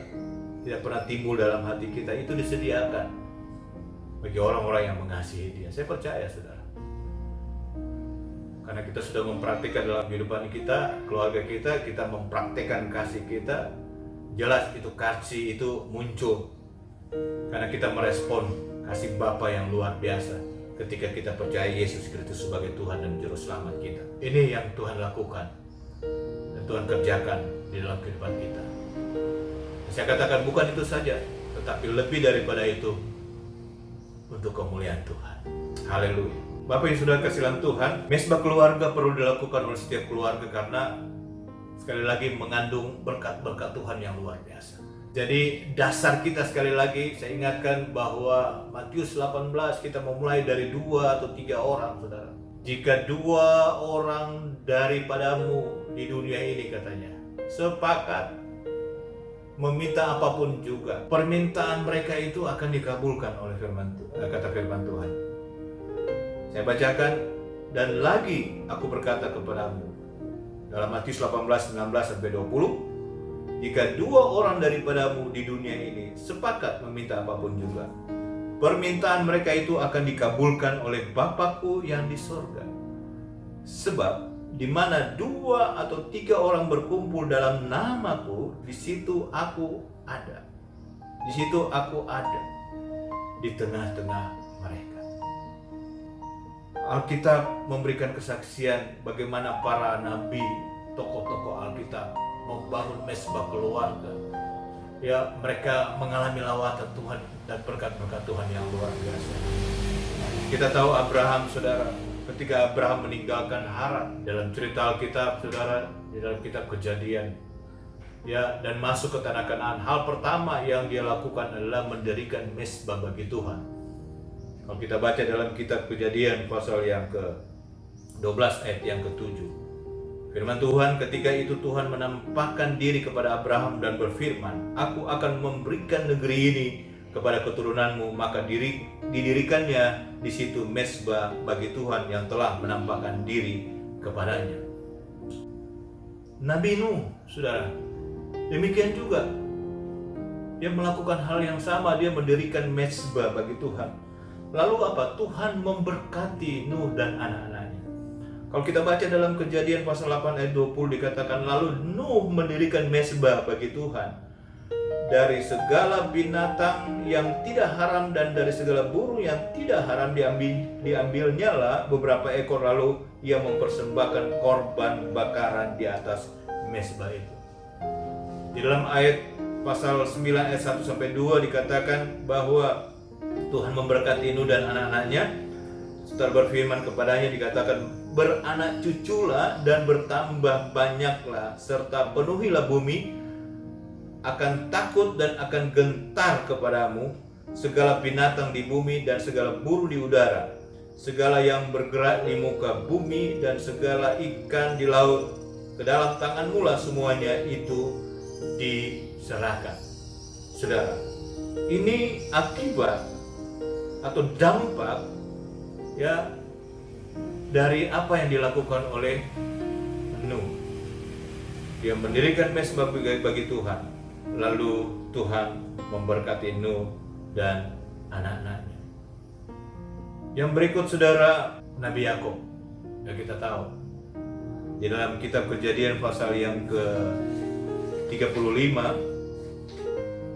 [SPEAKER 2] tidak pernah timbul dalam hati kita, itu disediakan bagi orang-orang yang mengasihi Dia. Saya percaya, saudara, karena kita sudah mempraktikkan dalam kehidupan kita, keluarga kita, kita mempraktikkan kasih kita, jelas itu kasih itu muncul karena kita merespon kasih Bapa yang luar biasa ketika kita percaya Yesus Kristus sebagai Tuhan dan Juru Selamat kita. Ini yang Tuhan lakukan dan Tuhan kerjakan di dalam kehidupan kita. Saya katakan bukan itu saja, tetapi lebih daripada itu untuk kemuliaan Tuhan. Haleluya. Bapak yang sudah kasih dalam Tuhan, mezbah keluarga perlu dilakukan oleh setiap keluarga karena sekali lagi mengandung berkat-berkat Tuhan yang luar biasa. Jadi dasar kita sekali lagi saya ingatkan bahwa Matius 18 kita memulai dari 2 atau 3 orang, saudara. Jika 2 orang daripadamu di dunia ini, katanya, sepakat meminta apapun juga, permintaan mereka itu akan dikabulkan oleh kata firman Tuhan. Saya bacakan, dan lagi aku berkata kepadamu, dalam Matius 18, 19-20, jika 2 orang daripadamu di dunia ini sepakat meminta apapun juga, permintaan mereka itu akan dikabulkan oleh Bapa-Ku yang di sorga. Sebab di mana 2 atau 3 orang berkumpul dalam nama-Ku, di situ Aku ada. Di situ Aku ada di tengah-tengah mereka. Alkitab memberikan kesaksian bagaimana para nabi, tokoh-tokoh Alkitab membangun mezbah keluarga. Ya, mereka mengalami lawatan Tuhan dan berkat-berkat Tuhan yang luar biasa. Kita tahu Abraham, saudara, ketika Abraham meninggalkan Haran dalam cerita Alkitab, saudara, di dalam kitab Kejadian, ya, dan masuk ke tanah Kanaan, hal pertama yang dia lakukan adalah mendirikan mezbah bagi Tuhan. Kalau kita baca dalam kitab Kejadian pasal yang ke-12 ayat yang ke-7, firman Tuhan, ketika itu Tuhan menampakkan diri kepada Abraham dan berfirman, Aku akan memberikan negeri ini kepada keturunanmu, maka didirikannya di situ mezbah bagi Tuhan yang telah menampakkan diri kepadanya. Nabi Nuh, saudara, demikian juga. Dia melakukan hal yang sama, dia mendirikan mezbah bagi Tuhan. Lalu apa? Tuhan memberkati Nuh dan anak-anaknya. Kalau kita baca dalam Kejadian pasal 8 ayat 20 dikatakan, lalu Nuh mendirikan mezbah bagi Tuhan dari segala binatang yang tidak haram dan dari segala burung yang tidak haram diambilnya lah beberapa ekor, lalu ia mempersembahkan korban bakaran di atas mezbah itu. Di dalam ayat pasal 9 ayat 1-2 dikatakan bahwa Tuhan memberkati Nuh dan anak-anaknya. Setelah berfirman kepadanya dikatakan, beranak cuculah dan bertambah banyaklah, serta penuhilah bumi, akan takut dan akan gentar kepadamu segala binatang di bumi dan segala burung di udara, segala yang bergerak di muka bumi dan segala ikan di laut, ke dalam tanganmu lah semuanya itu diserahkan. Saudara, ini akibat atau dampak, ya, dari apa yang dilakukan oleh Nuh. Dia mendirikan mezbah bagi Tuhan, lalu Tuhan memberkati Nuh dan anak-anaknya. Yang berikut, saudara, Nabi Yakub. Ya kita tahu di dalam kitab Kejadian pasal yang ke-35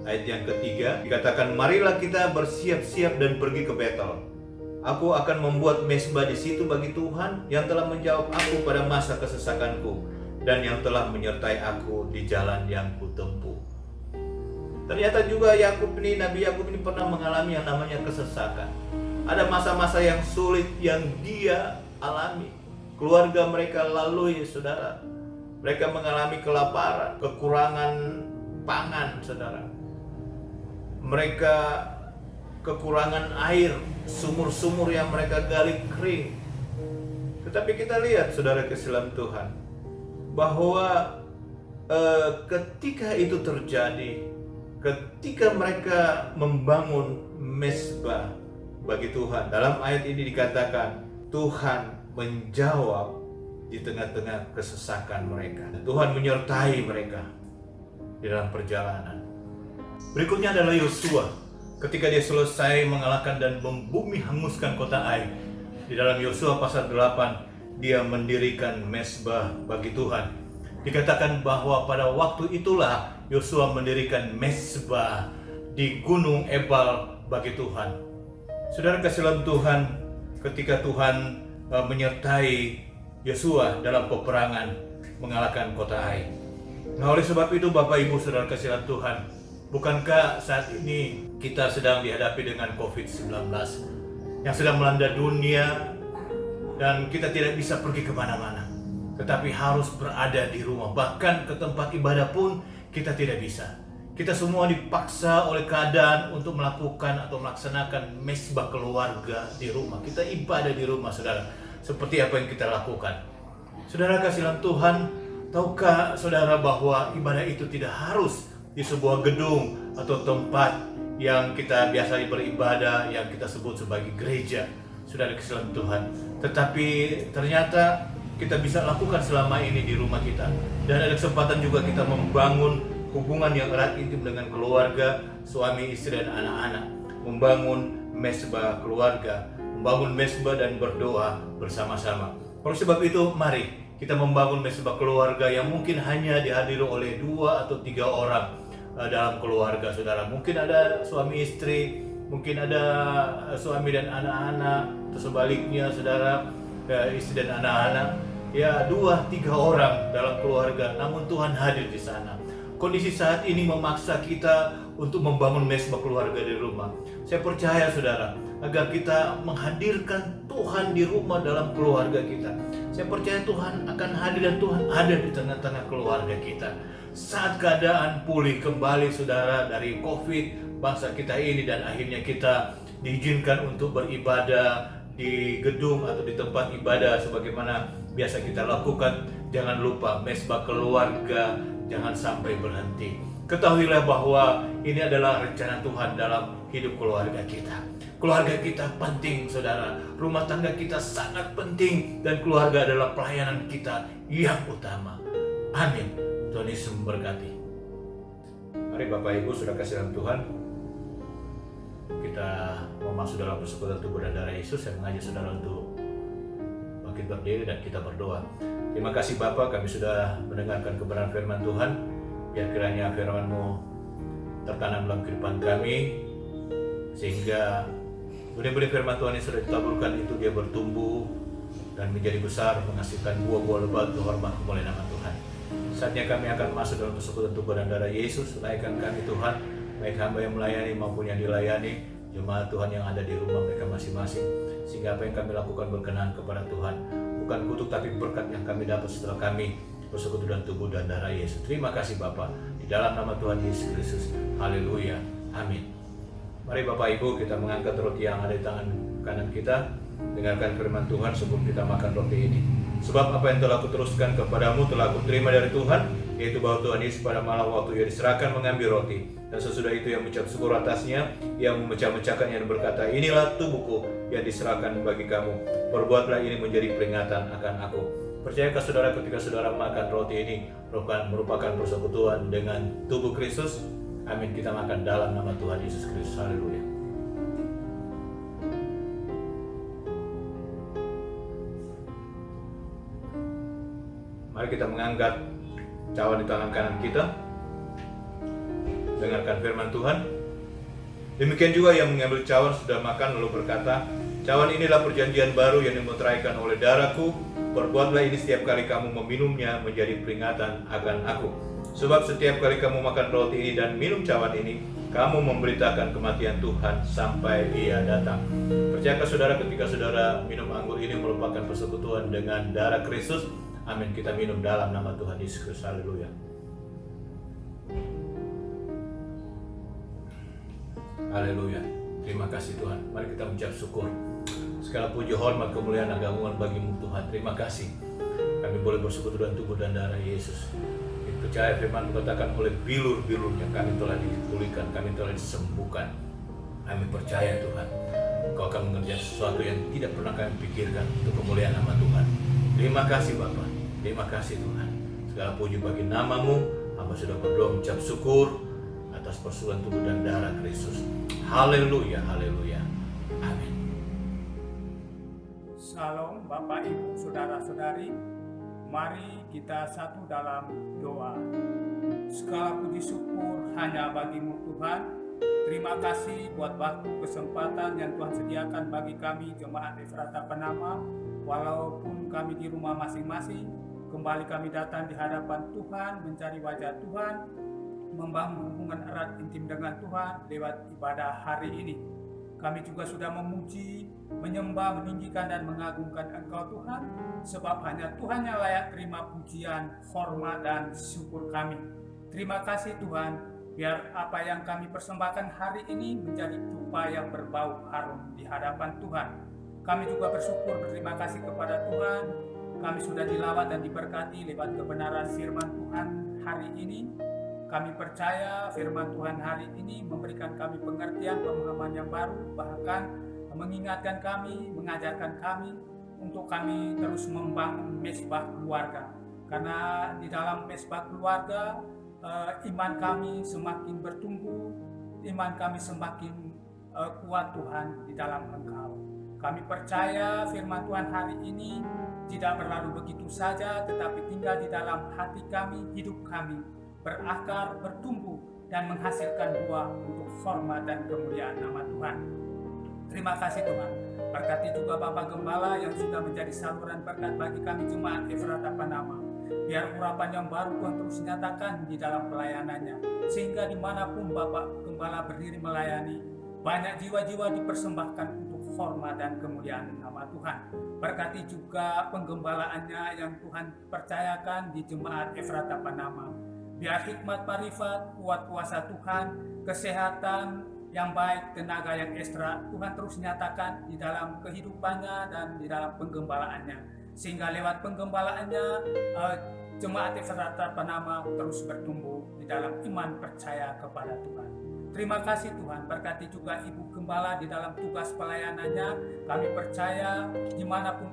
[SPEAKER 2] ayat yang ketiga dikatakan, marilah kita bersiap-siap dan pergi ke Betel. Aku akan membuat mezbah di situ bagi Tuhan yang telah menjawab aku pada masa kesesakanku dan yang telah menyertai aku di jalan yang kutempuh. Ternyata juga Nabi Yakub ini pernah mengalami yang namanya kesesakan. Ada masa-masa yang sulit yang dia alami. Keluarga mereka lalui, saudara. Mereka mengalami kelaparan, kekurangan pangan, saudara. Mereka kekurangan air, sumur-sumur yang mereka gali kering. Tetapi kita lihat, saudara kasihan Tuhan, bahwa ketika itu terjadi, ketika mereka membangun mezbah bagi Tuhan, dalam ayat ini dikatakan Tuhan menjawab di tengah-tengah kesesakan mereka. Tuhan menyertai mereka di dalam perjalanan. Berikutnya adalah Yosua. Ketika dia selesai mengalahkan dan membumi hanguskan kota Ai, di dalam Yosua pasal 8 dia mendirikan mezbah bagi Tuhan. Dikatakan bahwa pada waktu itulah Yosua mendirikan mezbah di Gunung Ebal bagi Tuhan. Saudara kasihan Tuhan, ketika Tuhan menyertai Yosua dalam peperangan mengalahkan kota Ai. Nah, oleh sebab itu Bapak Ibu saudara kasihan Tuhan, bukankah saat ini kita sedang dihadapi dengan COVID-19 yang sedang melanda dunia dan kita tidak bisa pergi kemana-mana, tetapi harus berada di rumah. Bahkan ke tempat ibadah pun kita tidak bisa. Kita semua dipaksa oleh keadaan untuk melakukan atau melaksanakan mezbah keluarga di rumah. Kita ibadah di rumah, saudara. Seperti apa yang kita lakukan. Saudara kasihan Tuhan, tahukah saudara bahwa ibadah itu tidak harus di sebuah gedung atau tempat yang kita biasanya beribadah, yang kita sebut sebagai gereja, saudara kasihan Tuhan. Tetapi ternyata kita bisa lakukan selama ini di rumah kita. Dan ada kesempatan juga kita membangun hubungan yang erat intim dengan keluarga, suami, istri, dan anak-anak. Membangun mezbah keluarga, membangun mezbah dan berdoa bersama-sama. Oleh sebab itu, mari kita membangun mezbah keluarga yang mungkin hanya dihadiri oleh 2 atau 3 orang dalam keluarga, saudara. Mungkin ada suami istri, mungkin ada suami dan anak-anak, atau sebaliknya, saudara, istri dan anak-anak. Ya, 2-3 orang dalam keluarga, namun Tuhan hadir di sana. Kondisi saat ini memaksa kita untuk membangun mezbah keluarga di rumah. Saya percaya saudara, agar kita menghadirkan Tuhan di rumah dalam keluarga kita. Saya percaya Tuhan akan hadir dan Tuhan ada di tengah-tengah keluarga kita. Saat keadaan pulih kembali saudara dari COVID, bangsa kita ini, dan akhirnya kita diizinkan untuk beribadah di gedung atau di tempat ibadah sebagaimana biasa kita lakukan, jangan lupa mezbah keluarga jangan sampai berhenti. Ketahuilah bahwa ini adalah rencana Tuhan dalam hidup keluarga kita. Keluarga kita penting, saudara. Rumah tangga kita sangat penting, dan keluarga adalah pelayanan kita yang utama. Amin. Tuhan Yesus memberkati. Mari Bapak Ibu saudara kasihan Tuhan, kita mau masuk dalam persekutuan tubuh dan darah Yesus. Saya mengajak saudara untuk bangkit berdiri dan kita berdoa. Terima kasih Bapa, kami sudah mendengarkan kebenaran firman Tuhan. Biar kiranya firman-Mu tertanam dalam kehidupan kami, sehingga benih-benih firman Tuhan yang sudah ditaburkan itu dia bertumbuh dan menjadi besar, menghasilkan buah-buah lebat untuk hormat kemuliaan nama Tuhan. Saatnya kami akan masuk dalam persekutuan tubuh dan darah Yesus. Layakkan kami Tuhan, baik hamba yang melayani maupun yang dilayani, jemaat Tuhan yang ada di rumah mereka masing-masing, sehingga apa yang kami lakukan berkenan kepada Tuhan. Bukan kutuk tapi berkat yang kami dapat setelah kami bersekutu dan tubuh dan darah Yesus. Terima kasih Bapa, di dalam nama Tuhan Yesus Kristus. Haleluya. Amin. Mari Bapak Ibu kita mengangkat roti yang ada di tangan kanan kita. Dengarkan firman Tuhan sebelum kita makan roti ini. Sebab apa yang telah kuteruskan kepadamu telah kuterima dari Tuhan, yaitu bahwa Tuhan Yesus pada malam waktu ia diserahkan mengambil roti, dan sesudah itu ia mengucap syukur atasnya, ia memecah-mecahkannya dan berkata, inilah tubuhku yang diserahkan bagi kamu. Perbuatlah ini menjadi peringatan akan aku. Percayakah saudara ketika saudara makan roti ini merupakan persekutuan dengan tubuh Kristus? Amin. Kita makan dalam nama Tuhan Yesus Kristus. Haleluya. Mari kita mengangkat cawan di tangan kanan kita. Dengarkan firman Tuhan. Demikian juga yang mengambil cawan sudah makan lalu berkata, cawan inilah perjanjian baru yang dimeteraikan oleh darahku. Perbuatlah ini setiap kali kamu meminumnya menjadi peringatan akan aku. Sebab setiap kali kamu makan roti ini dan minum cawan ini, kamu memberitakan kematian Tuhan sampai Ia datang. Percayakah saudara, ketika saudara minum anggur ini merupakan persekutuan dengan darah Kristus? Amin. Kita minum dalam nama Tuhan Yesus Kristus. Haleluya. Haleluya. Terima kasih Tuhan. Mari kita mengucap syukur. Segala puji, hormat, kemuliaan, agungan bagimu Tuhan. Terima kasih. Kami boleh bersekutu dengan tubuh dan darah Yesus. Kita percaya firman katakan oleh bilur-bilurnya kami telah dipulihkan, kami telah disembuhkan. Kami percaya Tuhan, Engkau akan mengerjakan sesuatu yang tidak pernah kami pikirkan untuk kemuliaan nama Tuhan. Terima kasih Bapa. Terima kasih Tuhan. Segala puji bagi namamu. Hamba sudah berdoa mengucap syukur atas persekutuan tubuh dan darah Kristus. Haleluya, haleluya. Amin.
[SPEAKER 4] Salam Bapak Ibu Saudara-saudari, mari kita satu dalam doa. Segala puji syukur hanya bagimu Tuhan. Terima kasih buat waktu kesempatan yang Tuhan sediakan bagi kami Jemaat Efrata Panama. Walaupun kami di rumah masing-masing, kembali kami datang di hadapan Tuhan, mencari wajah Tuhan, membangun hubungan erat intim dengan Tuhan lewat ibadah hari ini. Kami juga sudah memuji, menyembah, meninggikan dan mengagungkan Engkau Tuhan, sebab hanya Tuhan yang layak terima pujian, hormat dan syukur kami. Terima kasih Tuhan, biar apa yang kami persembahkan hari ini menjadi dupa yang berbau harum di hadapan Tuhan. Kami juga bersyukur, berterima kasih kepada Tuhan. Kami sudah dilawat dan diberkati lewat kebenaran firman Tuhan hari ini. Kami percaya firman Tuhan hari ini memberikan kami pengertian, pemahaman yang baru, bahkan mengingatkan kami, mengajarkan kami untuk kami terus membangun mesbah keluarga. Karena di dalam mesbah keluarga, iman kami semakin bertumbuh, iman kami semakin kuat Tuhan di dalam Engkau. Kami percaya firman Tuhan hari ini tidak berlalu begitu saja, tetapi tinggal di dalam hati kami, hidup kami, berakar, bertumbuh, dan menghasilkan buah untuk hormat dan kemuliaan nama Tuhan. Terima kasih Tuhan. Berkati juga Bapak Gembala yang sudah menjadi saluran berkat bagi kami Jemaat Efrata Panama. Biar urapan yang baru Tuhan terus nyatakan di dalam pelayanannya, sehingga dimanapun Bapak Gembala berdiri melayani, banyak jiwa-jiwa dipersembahkan untuk hormat dan kemuliaan nama Tuhan. Berkati juga penggembalaannya yang Tuhan percayakan di Jemaat Efrata Panama. Biar hikmat marifat, kuat kuasa Tuhan, kesehatan yang baik, tenaga yang ekstra, Tuhan terus nyatakan di dalam kehidupannya dan di dalam penggembalaannya. Sehingga lewat penggembalaannya, Jemaat Efrata Panama terus bertumbuh di dalam iman percaya kepada Tuhan. Terima kasih Tuhan, berkati juga Ibu Gembala di dalam tugas pelayanannya. Kami percaya dimanapun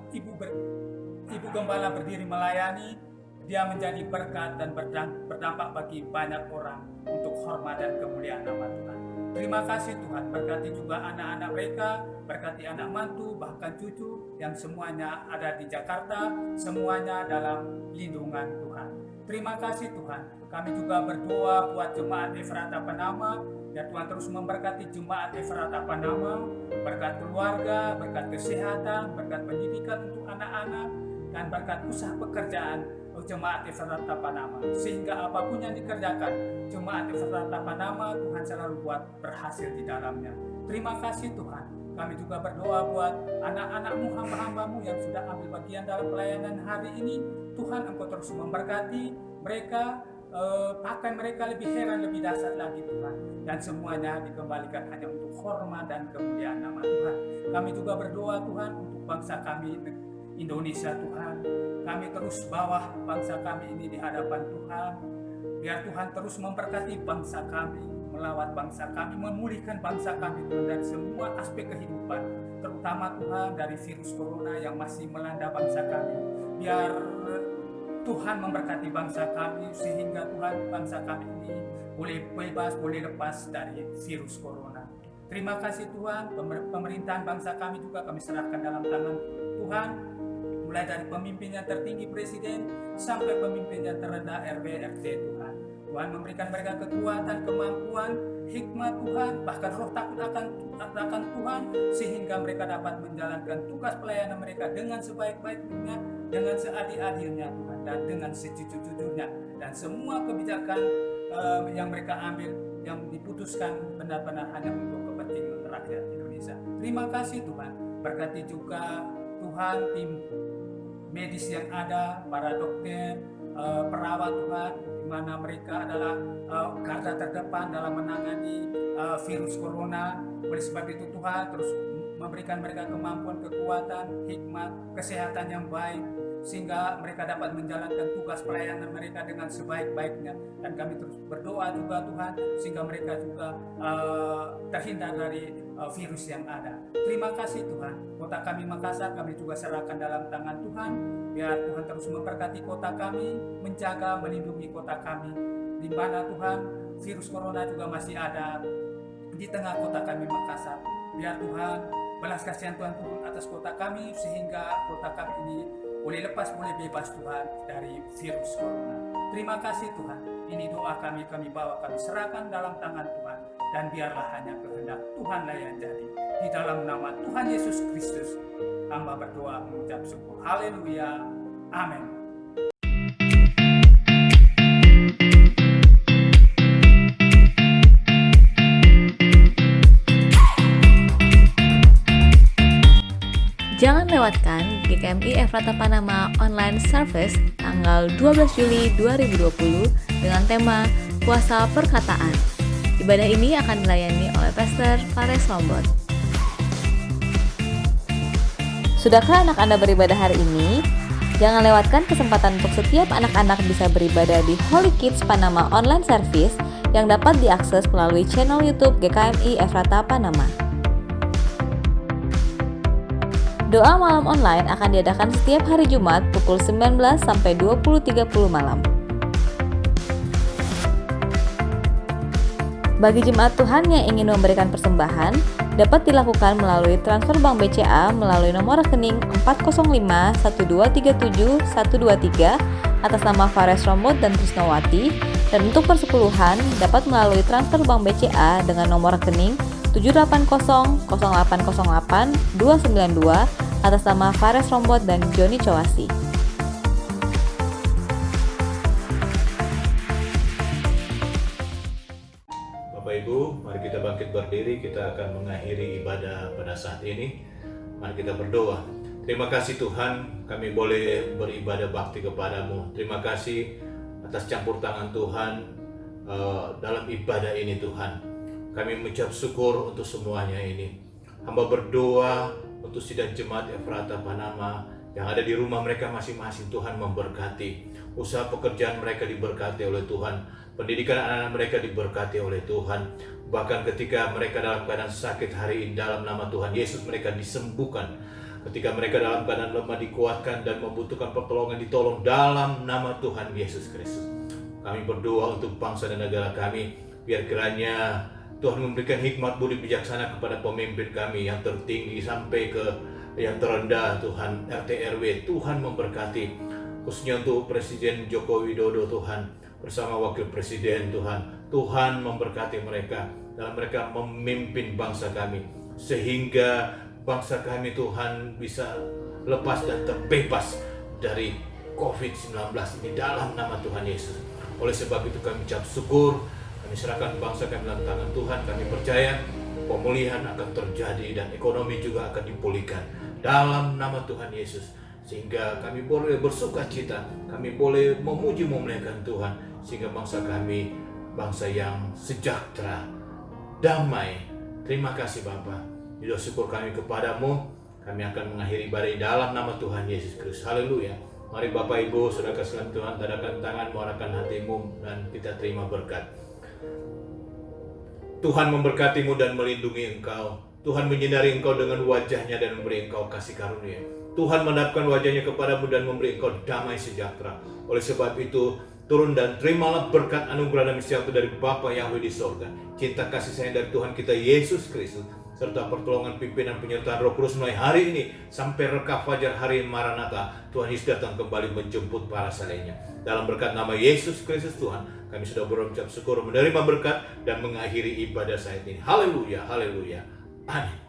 [SPEAKER 4] Ibu Gembala berdiri melayani, dia menjadi berkat dan berdampak bagi banyak orang untuk hormat dan kemuliaan nama Tuhan. Terima kasih Tuhan, berkati juga anak-anak mereka, berkati anak mantu, bahkan cucu yang semuanya ada di Jakarta, semuanya dalam lindungan Tuhan. Terima kasih Tuhan, kami juga berdoa buat Jemaat Efrata Panama, ya Tuhan terus memberkati Jemaat Efrata Panama, berkat keluarga, berkat kesehatan, berkat pendidikan untuk anak-anak, dan berkat usaha pekerjaan Jemaat Efrata Panama, sehingga apapun yang dikerjakan Jemaat Efrata Panama, Tuhan selalu buat berhasil di dalamnya. Terima kasih Tuhan. Kami juga berdoa buat anak-anak-Mu, hamba-hamba-Mu yang sudah ambil bagian dalam pelayanan hari ini. Tuhan, Engkau terus memberkati mereka, pakai mereka lebih heran, lebih dahsyat lagi Tuhan. Dan semuanya dikembalikan hanya untuk hormat dan kemuliaan nama Tuhan. Kami juga berdoa Tuhan untuk bangsa kami Indonesia Tuhan. Kami terus bawa bangsa kami ini di hadapan Tuhan. Biar Tuhan terus memberkati bangsa kami, melawat bangsa kami, memulihkan bangsa kami Tuhan dari semua aspek kehidupan. Terutama Tuhan dari virus corona yang masih melanda bangsa kami. Biar Tuhan memberkati bangsa kami sehingga Tuhan bangsa kami ini boleh bebas, boleh lepas dari virus corona. Terima kasih Tuhan, pemerintahan bangsa kami juga kami serahkan dalam tangan Tuhan. mulai dari pemimpin yang tertinggi presiden sampai pemimpin yang terendah RW RT Tuhan. Tuhan memberikan mereka kekuatan, kemampuan, hikmat Tuhan, bahkan roh takut akan Tuhan, sehingga mereka dapat menjalankan tugas pelayanan mereka dengan sebaik-baiknya, dengan seadil-adilnya Tuhan, dan dengan sejujur-jujurnya. Dan semua kebijakan yang mereka ambil, yang diputuskan benar-benar hanya untuk kepentingan rakyat Indonesia. Terima kasih Tuhan. Berkati juga Tuhan tim medis yang ada, para dokter, perawat Tuhan, di mana mereka adalah garda terdepan dalam menangani virus corona. Oleh sebab itu Tuhan terus memberikan mereka kemampuan, kekuatan, hikmat, kesehatan yang baik, sehingga mereka dapat menjalankan tugas pelayanan mereka dengan sebaik-baiknya. Dan kami terus berdoa juga Tuhan, sehingga mereka juga terhindar dari virus yang ada. Terima kasih Tuhan. Kota kami Makassar kami juga serahkan dalam tangan Tuhan. Biar Tuhan terus memberkati kota kami, menjaga, melindungi kota kami, di mana Tuhan virus corona juga masih ada di tengah kota kami Makassar. Biar Tuhan belas kasihan Tuhan turun atas kota kami, sehingga kota kami ini boleh lepas, boleh bebas Tuhan dari virus corona. Terima kasih Tuhan. Ini doa kami bawa, kami serahkan dalam tangan Tuhan. Dan biarlah hanya kehendak Tuhanlah yang jadi. Di dalam nama Tuhan Yesus Kristus, hamba berdoa mengucap syukur. Haleluya. Amin.
[SPEAKER 3] Jangan lewatkan GKMI Efrata Panama Online Service tanggal 12 Juli 2020 dengan tema Kuasa Perkataan. Ibadah ini akan dilayani oleh Pastor Fares Lombot. Sudahkah anak Anda beribadah hari ini? Jangan lewatkan kesempatan untuk setiap anak-anak bisa beribadah di Holy Kids Panama Online Service yang dapat diakses melalui channel YouTube GKMI Efrata Panama. Doa malam online akan diadakan setiap hari Jumat pukul 19 sampai 20.30 malam. Bagi jemaat Tuhan yang ingin memberikan persembahan, dapat dilakukan melalui transfer bank BCA melalui nomor rekening 405-1237-123 atas nama Fares Lombot dan Trisnowati, dan untuk persepuluhan dapat melalui transfer bank BCA dengan nomor rekening 780-0808-292 atas nama Fares Lombot dan Joni Cowasi.
[SPEAKER 2] Bapak Ibu, mari kita bangkit berdiri, kita akan mengakhiri ibadah pada saat ini. Mari kita berdoa. Terima kasih Tuhan, kami boleh beribadah bakti kepadamu. Terima kasih atas campur tangan Tuhan dalam ibadah ini Tuhan. Kami mengucap syukur untuk semuanya ini. Hamba berdoa untuk sidang jemaat Efrata Panama yang ada di rumah mereka masing-masing. Tuhan memberkati. Usaha pekerjaan mereka diberkati oleh Tuhan. Pendidikan anak-anak mereka diberkati oleh Tuhan. Bahkan ketika mereka dalam keadaan sakit hari ini, dalam nama Tuhan Yesus mereka disembuhkan. Ketika mereka dalam keadaan lemah dikuatkan dan membutuhkan pertolongan, ditolong dalam nama Tuhan Yesus Kristus. Kami berdoa untuk bangsa dan negara kami. Biar kiranya Tuhan memberikan hikmat budi bijaksana kepada pemimpin kami yang tertinggi sampai ke yang terendah Tuhan, RT RW. Tuhan memberkati, khususnya untuk Presiden Joko Widodo Tuhan, bersama Wakil Presiden Tuhan. Tuhan memberkati mereka dalam mereka memimpin bangsa kami, sehingga bangsa kami Tuhan bisa lepas dan terbebas dari COVID-19 ini dalam nama Tuhan Yesus. Oleh sebab itu kami ucap syukur, kami serahkan bangsa kami dalam tangan Tuhan. Kami percaya pemulihan akan terjadi dan ekonomi juga akan dipulihkan dalam nama Tuhan Yesus. Sehingga kami boleh bersuka cita, kami boleh memuji memuliakan Tuhan, sehingga bangsa kami bangsa yang sejahtera, damai. Terima kasih Bapa. Juga syukur kami kepadamu. Kami akan mengakhiri ibadah dalam nama Tuhan Yesus Kristus. Haleluya. Mari Bapak Ibu, Saudara sekalian Tuhan, tadakan tanganmu, arahkan hatimu, dan kita terima berkat. Tuhan memberkatimu dan melindungi engkau. Tuhan menyinari engkau dengan wajahnya dan memberi engkau kasih karunia. Tuhan mendapatkan wajahnya kepadamu dan memberi engkau damai sejahtera. Oleh sebab itu, Turun dan terimalah berkat anugerah dan sejahtera dari Bapa Yahweh di sorga, cinta kasih sayang dari Tuhan kita Yesus Kristus, serta pertolongan pimpinan penyertaan Roh Kudus mulai hari ini sampai reka fajar hari Maranatha. Tuhan Yesus datang kembali menjemput para salehnya. Dalam berkat nama Yesus Kristus Tuhan, kami sudah berucap syukur, menerima berkat dan mengakhiri ibadah saat ini. Haleluya, haleluya, amin.